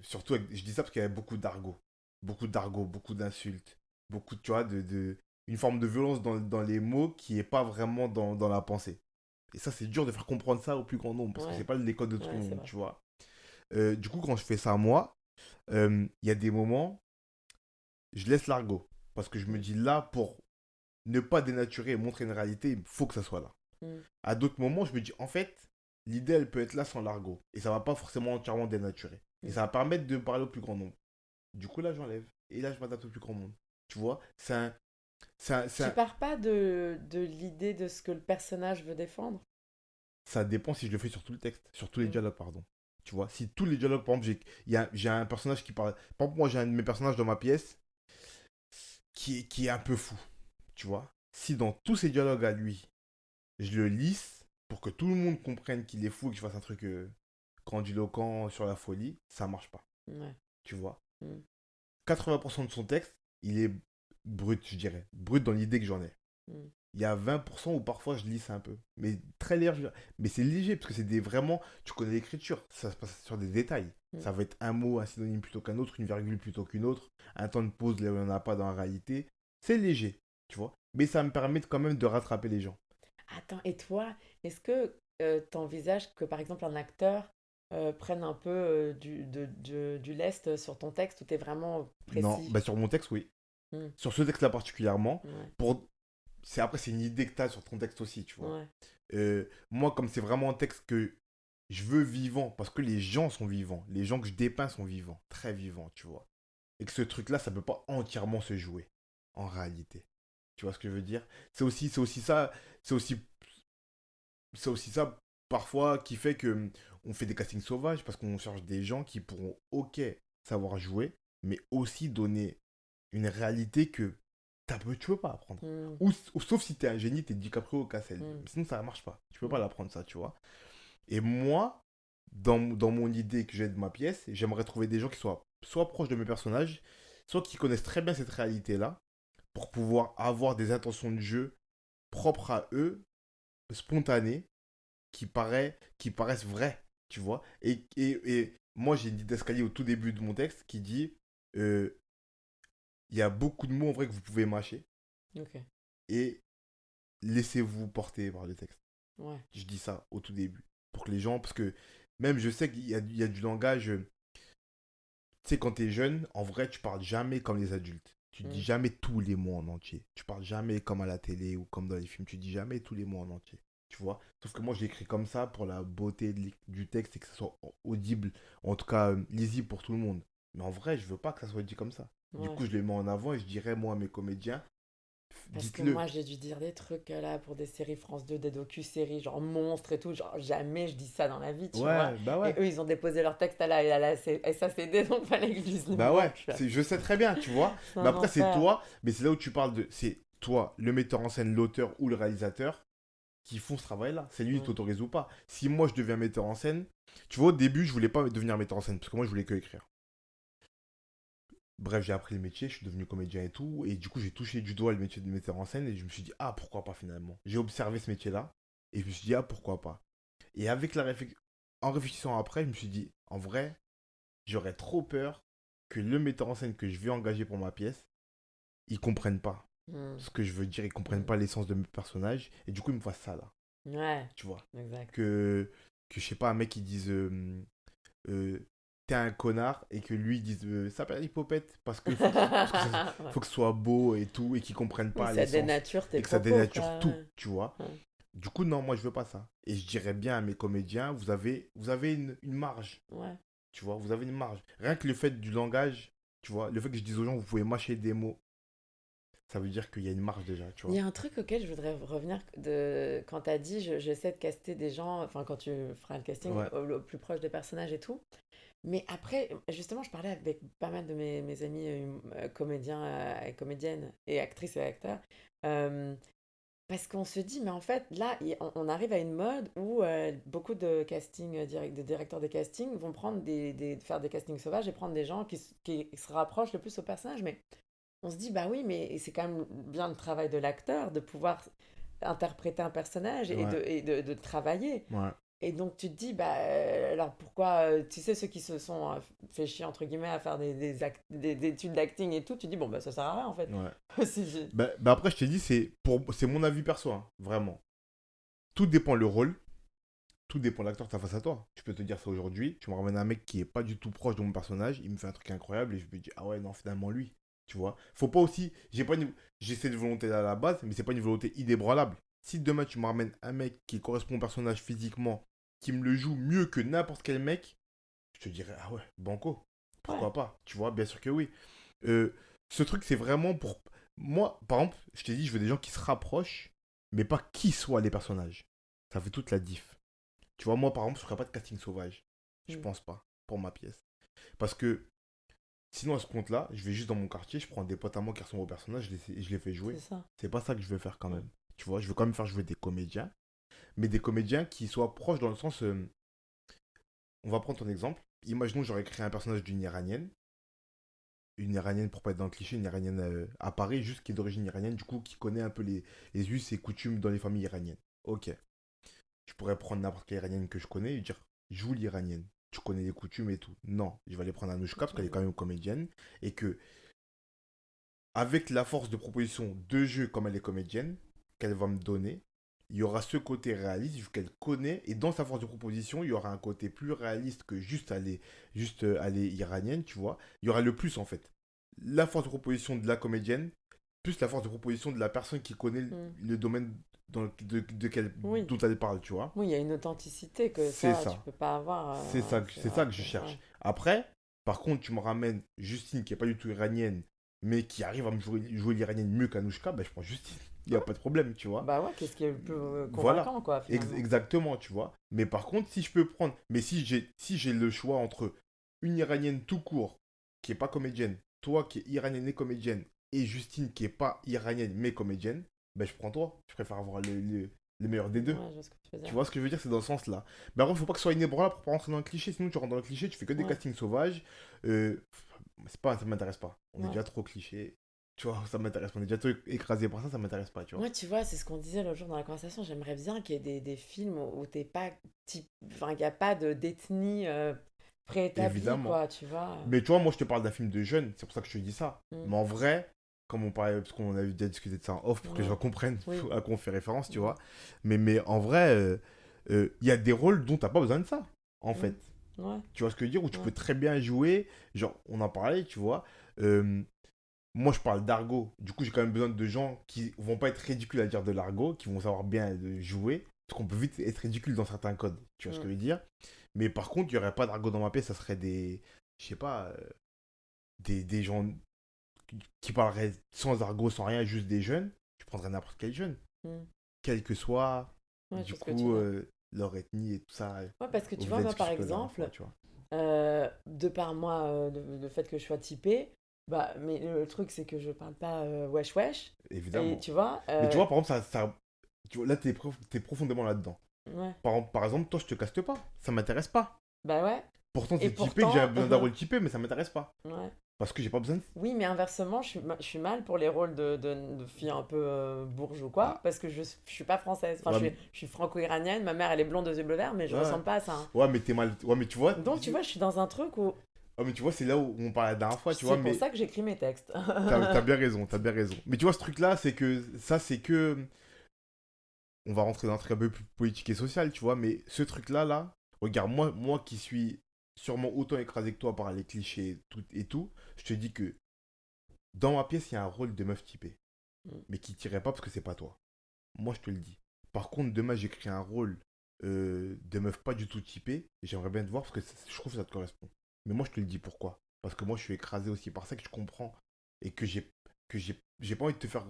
surtout, je dis ça parce qu'il y avait beaucoup d'argot, beaucoup d'insultes, beaucoup, tu vois, une forme de violence dans les mots qui est pas vraiment dans la pensée. Et ça, c'est dur de faire comprendre ça au plus grand nombre parce que c'est ouais, pas les codes de tout le ouais, c'est monde, vrai. tu vois. Du coup, quand je fais ça moi, il y a des moments, je laisse l'argot parce que je me Mm, dis là, pour ne pas dénaturer et montrer une réalité, il faut que ça soit là. mm, À d'autres moments, je me dis, en fait, l'idée, elle peut être là sans l'argot. Et ça va pas forcément entièrement dénaturer. Et mm. ça va permettre de parler au plus grand nombre. Du coup, là, j'enlève. Et là, je m'adapte au plus grand monde. Tu vois, Tu pars pas de l'idée de ce que le personnage veut défendre? ça dépend si je le fais sur tout le texte, sur tous les Mm, dialogues, pardon. Tu vois, si tous les dialogues, par exemple, j'ai un personnage qui parle. Par exemple, moi, j'ai un de mes personnages dans ma pièce qui est un peu fou. Tu vois. Si dans tous ces dialogues à lui, je le lisse pour que tout le monde comprenne qu'il est fou et que je fasse un truc grandiloquent sur la folie, ça marche pas. Ouais. Tu vois. Mm. 80% de son texte, il est brut, je dirais. Brut dans l'idée que j'en ai. Mm. Il y a 20% où parfois je lisse un peu. Mais très léger. Mais c'est léger parce que c'est des vraiment. Tu connais l'écriture. Ça se passe sur des détails. Mm. Ça va être un mot, un synonyme plutôt qu'un autre, une virgule plutôt qu'une autre, un temps de pause là où il n'y en a pas dans la réalité. C'est léger, tu vois. Mais ça me permet quand même de rattraper les gens. Attends, et toi, est-ce que tu envisages que par exemple un acteur prenne un peu du lest sur ton texte où tu es vraiment Non, précis? bah sur mon texte, oui. Mm. Sur ce texte-là particulièrement, Ouais, pour... après, c'est une idée que tu as sur ton texte aussi, tu vois. ouais, Moi, comme c'est vraiment un texte que je veux vivant, parce que les gens sont vivants, les gens que je dépeins sont vivants, très vivants, tu vois. Et que ce truc-là, ça peut pas entièrement se jouer, en réalité. Tu vois ce que je veux dire? C'est aussi ça, c'est aussi, c'est aussi ça, parfois, qui fait que on fait des castings sauvages, parce qu'on cherche des gens qui pourront, ok, savoir jouer, mais aussi donner une réalité que tu peux pas apprendre. mm, Ou sauf si t'es un génie, t'es DiCaprio au Cassel. mm, Sinon, ça ne marche pas. Tu peux pas mm, l'apprendre, ça, tu vois. Et moi, dans mon idée que j'ai de ma pièce, j'aimerais trouver des gens qui soient soit proches de mes personnages, soit qui connaissent très bien cette réalité-là, pour pouvoir avoir des intentions de jeu propres à eux, spontanées, qui paraissent vraies, tu vois. Et moi, j'ai une idée d'escalier au tout début de mon texte qui dit euh, il y a beaucoup de mots en vrai que vous pouvez mâcher ok, et laissez-vous porter par le texte. ouais, Je dis ça au tout début. Pour que les gens, parce que même je sais qu'il y a du langage, tu sais, quand t'es jeune, en vrai, tu parles jamais comme les adultes. Tu dis mm, jamais tous les mots en entier. Tu parles jamais comme à la télé ou comme dans les films. Tu dis jamais tous les mots en entier. Tu vois. Sauf que moi, je l'écris comme ça pour la beauté du texte et que ça soit audible, en tout cas lisible pour tout le monde. Mais en vrai, je veux pas que ça soit dit comme ça. Du ouais. coup, je les mets en avant et je dirais, moi, à mes comédiens, Parce que dites-le. moi, j'ai dû dire des trucs là pour des séries France 2, des docu-séries, genre monstres et tout. Genre, jamais je dis ça dans la vie, tu vois. Ouais, bah Et ouais. eux, ils ont déposé leur texte à la SACD, donc fallait que je dise le Bah mot. ouais, je sais très bien, tu vois. C'est Mais un après, c'est enfer. toi, mais c'est là où tu parles de. C'est toi, le metteur en scène, l'auteur ou le réalisateur, qui font ce travail-là. C'est lui qui Mm, t'autorise ou pas. Si moi, je deviens metteur en scène, tu vois, au début, je voulais pas devenir metteur en scène, parce que moi, je voulais que écrire. Bref, j'ai appris le métier, je suis devenu comédien et tout, et du coup, j'ai touché du doigt le métier de metteur en scène, et je me suis dit, ah, pourquoi pas finalement. J'ai observé ce métier-là, et je me suis dit, ah, pourquoi pas. Et en réfléchissant après, je me suis dit, en vrai, j'aurais trop peur que le metteur en scène que je vais engager pour ma pièce, ils comprennent pas mm, ce que je veux dire, ils comprennent mm. pas l'essence de mes personnages, et du coup, ils me fassent ça là, Ouais, tu vois. exact. Que je sais pas, un mec qui dise euh, t'es un connard, et que lui dise ça s'appelle Hippopète, parce que Ouais. faut que ce soit beau et tout, et qu'ils comprennent Oui, pas ça l'essence, dénature tes et que ça propos, dénature quoi. tout, tu vois. Ouais. Du coup, non, moi je veux pas ça. Et je dirais bien à mes comédiens, vous avez une marge, Ouais. tu vois, vous avez une marge. Rien que le fait du langage, tu vois, le fait que je dise aux gens, vous pouvez mâcher des mots, ça veut dire qu'il y a une marge déjà, tu Il y vois. a un truc auquel je voudrais revenir quand tu as dit j'essaie de caster des gens, enfin quand tu feras le casting Ouais. au plus proche des personnages et tout. Mais après, justement, je parlais avec pas mal de mes amis comédiens et comédiennes et actrices et acteurs. euh, Parce qu'on se dit, mais en fait, là, on arrive à une mode où beaucoup de casting, de directeurs de casting vont prendre faire des castings sauvages et prendre des gens qui se rapprochent le plus au personnage. Mais on se dit, bah oui, mais c'est quand même bien le travail de l'acteur de pouvoir interpréter un personnage Ouais, de travailler. ouais, Et donc tu te dis, bah alors pourquoi, tu sais, ceux qui se sont fait chier, entre guillemets, à faire des études d'acting et tout, tu te dis, bon, bah ça sert à rien en fait. ouais. C'est- Bah après, je t'ai dit, c'est mon avis perso, hein, vraiment. Tout dépend le rôle, tout dépend de l'acteur que tu as face à toi. Je peux te dire ça aujourd'hui. Tu me ramènes un mec qui est pas du tout proche de mon personnage, il me fait un truc incroyable et je me dis, ah ouais, non, finalement, lui. Tu vois. Faut pas aussi. J'ai cette volonté-là à la base, mais c'est pas une volonté idébranlable. Si demain tu me ramènes un mec qui correspond au personnage physiquement, qui me le joue mieux que n'importe quel mec, je te dirais, ah ouais, banco. Ouais. Pourquoi pas. Tu vois, bien sûr que oui. Euh, Ce truc, c'est vraiment pour. Moi, par exemple, je t'ai dit, je veux des gens qui se rapprochent, mais pas qui soient les personnages. Ça fait toute la diff. Tu vois, moi, par exemple, je ferais pas de casting sauvage. Je Mm. pense pas, pour ma pièce. Parce que Sinon, à ce compte-là, je vais juste dans mon quartier, je prends des potes à moi qui ressemblent au personnage, je les fais jouer. C'est ça. C'est pas ça que je veux faire quand Mm. même. Tu vois, je veux quand même faire jouer des comédiens, mais des comédiens qui soient proches dans le sens. On va prendre ton exemple. Imaginons que j'aurais créé un personnage d'une Iranienne. Une Iranienne, pour pas être dans le cliché, une Iranienne à Paris, juste qui est d'origine iranienne, du coup, qui connaît un peu les us et coutumes dans les familles iraniennes. Ok. Je pourrais prendre n'importe quelle Iranienne que je connais et lui dire, joue l'Iranienne. Tu connais les coutumes et tout. Non, je vais aller prendre Anouchka parce qu'elle est quand même comédienne et que avec la force de proposition de jeu comme elle est comédienne, qu'elle va me donner, il y aura ce côté réaliste vu qu'elle connaît et dans sa force de proposition, il y aura un côté plus réaliste que juste aller iranienne, tu vois. Il y aura le plus en fait. La force de proposition de la comédienne plus la force de proposition de la personne qui connaît Mm. le domaine Oui. dont elle parle, tu vois. Oui, il y a une authenticité que C'est ça, tu ça. peux pas avoir. C'est Ouais, ça, c'est c'est vrai ça que je que. Ouais. cherche. Après, par contre, tu me ramènes Justine qui est pas du tout iranienne, mais qui arrive à me jouer l'iranienne mieux qu'Anouchka, ben je prends Justine. Il n'y a pas de problème, tu vois. Bah ouais, qu'est-ce qui est le plus Voilà. convaincant, quoi, finalement. Exactement, tu vois. Mais par contre, si je peux prendre. Mais si j'ai le choix entre une iranienne tout court, qui est pas comédienne, toi qui es iranienne et comédienne, et Justine qui est pas iranienne mais comédienne, ben je prends toi. Je préfère avoir le meilleur des deux. Ouais, je vois ce que tu veux Tu dire. vois ce que je veux dire, c'est dans ce sens-là. Mais après, faut pas que ce soit inébranlable pour pas rentrer dans le cliché, sinon tu rentres dans le cliché, tu fais que des Ouais, castings sauvages. Ça m'intéresse pas. On est ouais. déjà trop cliché. Tu vois, ça m'intéresse pas. On est déjà trop écrasé par ça, ça m'intéresse pas, tu vois. Moi, tu vois, c'est ce qu'on disait l'autre jour dans la conversation. J'aimerais bien qu'il y ait des films où t'es pas type. Enfin, il n'y a pas d'ethnie préétablie, Évidemment. quoi, tu vois. Mais tu vois, moi je te parle d'un film de jeune, c'est pour ça que je te dis ça. Mm. Mais en vrai, comme on parlait, parce qu'on avait déjà discuté de ça en off pour que les Ouais, gens comprennent oui. à quoi on fait référence, tu Mm. vois. Mais en vrai, il y a des rôles dont t'as pas besoin de ça, en Mm. fait. Ouais, Tu vois ce que je veux dire? Où tu ouais. peux très bien jouer. Genre, on en parlait, tu vois. Euh, Moi, je parle d'argot. Du coup, j'ai quand même besoin de gens qui vont pas être ridicules à dire de l'argot, qui vont savoir bien jouer. Parce qu'on peut vite être ridicule dans certains codes. Tu vois ce que Mm. je veux dire? Mais par contre, il n'y aurait pas d'argot dans ma pièce. Ça serait des. Je sais pas. Des gens qui parleraient sans argot, sans rien, juste des jeunes. Je prendrais n'importe quel jeune. Mm. Quel que soit, Ouais, je du vois ce que tu coup, veux dire. leur ethnie et tout ça. Ouais, parce que Au tu vu de vois, la moi, par discussion que la dernière fois, exemple, tu vois. de par moi, le fait que je sois typée, bah, mais le truc, c'est que je parle pas wesh wesh. Et Évidemment. tu vois, Mais tu vois, par exemple, tu vois, là, t'es profondément là-dedans. ouais, Par exemple, toi, je te caste pas. Ça m'intéresse pas. bah ouais. Pourtant, Et c'est typé que j'ai pourtant, besoin d'un rôle typé, mais ça m'intéresse pas. ouais. Parce que j'ai pas besoin de. Oui, mais inversement, je suis mal pour les rôles de filles un peu bourges ou quoi, Ah, parce que je suis pas française. Enfin, ouais, je suis franco-iranienne, ma mère, elle est blonde aux yeux bleus verts, mais je ouais. ressemble pas à ça, hein. Ouais, mais t'es mal. Ouais, mais tu vois. Donc, tu vois, je suis dans un truc où Ouais, mais tu vois, c'est là où on parlait la dernière fois, tu vois, c'est pour mais ça que j'écris mes textes. t'as bien raison, t'as bien raison. Mais tu vois, ce truc-là, c'est que. Ça, c'est que. On va rentrer dans un truc un peu plus politique et social, tu vois, mais ce truc-là, regarde, moi qui suis sûrement autant écrasé que toi par les clichés et tout, je te dis que dans ma pièce, il y a un rôle de meuf typée, Mm. mais qui tirait pas parce que c'est pas toi. Moi, je te le dis. Par contre, demain, j'écris un rôle de meuf pas du tout typée, et j'aimerais bien te voir parce que je trouve que ça te correspond. Mais moi, je te le dis pourquoi. Parce que moi, je suis écrasé aussi par ça, que je comprends, et que j'ai pas envie de te faire.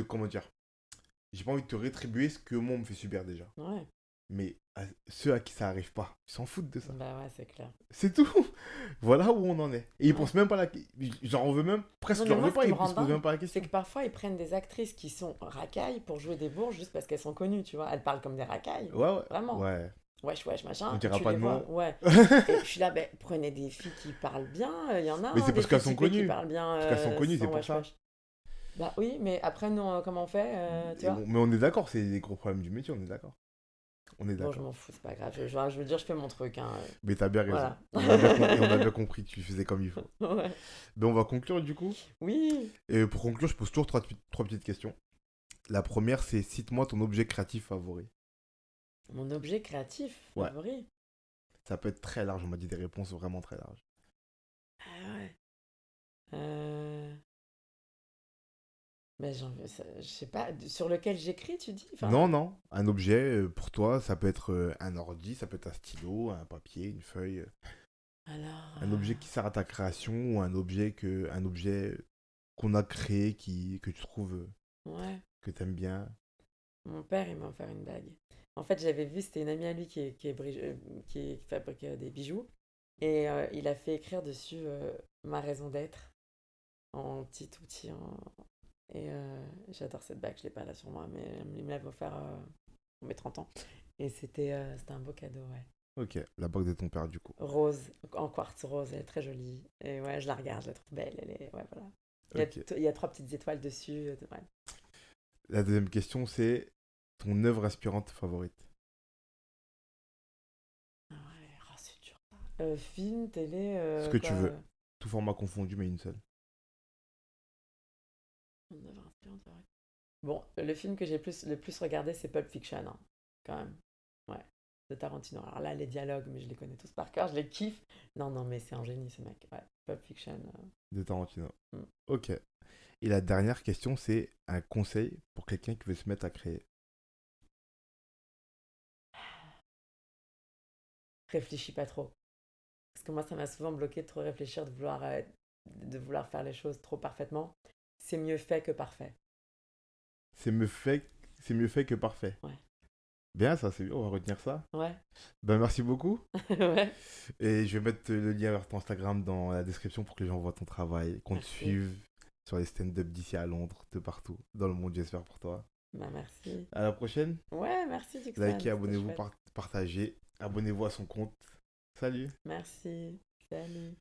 Comment dire? J'ai pas envie de te rétribuer ce que moi, on me fait subir déjà. Ouais, Mais ceux à qui ça arrive pas, ils s'en foutent de ça. bah ouais, c'est clair. C'est tout. Voilà où on en est. Et ils Ouais. pensent même pas la. J'en veux même. Non, Presque, je mais leur moi, veux ce qui pas, me ils rend se posent même dingue, pas la c'est question. que parfois, ils prennent des actrices qui sont racailles pour jouer des bourges juste parce qu'elles sont connues, tu vois. Elles parlent comme des racailles. Ouais, ouais. Vraiment. Ouais. Wesh, wesh, On machin. dira Tu pas les de vois, nom. ouais. Et je suis là, ben, prenez des filles qui parlent bien. Il y en a, Mais hein, c'est des parce filles qu'elles sont typées qui connues. parlent bien Parce qu'elles sont connues, c'est sans pour wesh, ça. wesh. Bah oui, mais après, nous, comment on fait, tu vois? Mais on est d'accord, c'est les gros problèmes du métier, on est d'accord. On est Bon, je d'accord. m'en fous, c'est pas grave. Je veux dire, je fais mon truc, hein. Mais t'as bien raison. Voilà. Et on a bien compris que tu faisais comme il faut. Ouais. Ben on va conclure du coup. Oui. Et pour conclure, je pose toujours trois petites questions. La première, c'est cite-moi ton objet créatif favori. Mon objet créatif Ouais. favori. Ça peut être très large, on m'a dit des réponses vraiment très larges. Ah ouais. Euh... Ben, je sais pas, sur lequel j'écris, tu dis? Non, Enfin, non. Un objet, pour toi, ça peut être un ordi, ça peut être un stylo, un papier, une feuille. alors, Un objet qui sert à ta création ou un objet qu'on a créé que tu trouves ouais. que t'aimes bien. Mon père, il m'a offert une bague. En fait, j'avais vu, c'était une amie à lui qui fabrique des bijoux. Et il a fait écrire dessus ma raison d'être en petit outil. Et j'adore cette bague, je l'ai pas là sur moi, mais il me l'avait offert pour mes 30 ans. Et c'était un beau cadeau, ouais. Ok, la bague de ton père du coup. Rose, en quartz rose, elle est très jolie. Et ouais, je la regarde, je la trouve belle. Ouais, voilà. Ok. Il y a 3 petites étoiles dessus. Ouais. La deuxième question, c'est ton œuvre inspirante favorite. Ah ouais, oh, c'est dur. Film, télé, Ce que tu quoi. veux. Tout format confondu, mais une seule. Mon œuvre inspirante, ouais. Bon, le film que j'ai le plus regardé, c'est Pulp Fiction, hein, quand même. Ouais, de Tarantino. Alors là, les dialogues, mais je les connais tous par cœur, je les kiffe. Non, non, mais c'est un génie, ce mec. Ouais, Pulp Fiction. De Tarantino. Hmm. Ok. Et la dernière question, c'est un conseil pour quelqu'un qui veut se mettre à créer. Réfléchis pas trop. Parce que moi, ça m'a souvent bloqué de trop réfléchir, de vouloir faire les choses trop parfaitement. C'est mieux fait que parfait. C'est mieux fait, c'est mieux fait que parfait. Ouais. Bien, ça, c'est bien, on va retenir ça. Ouais. Ben, merci beaucoup. Ouais. Et je vais mettre le lien vers ton Instagram dans la description pour que les gens voient ton travail, qu'on te Merci. suive sur les stand-up d'ici à Londres, de partout, dans le monde, j'espère pour toi. Bah, merci. À la prochaine. Ouais, merci, Dixon. Likez, C'était abonnez-vous, chouette. partagez. Abonnez-vous à son compte. Salut. Merci. Salut.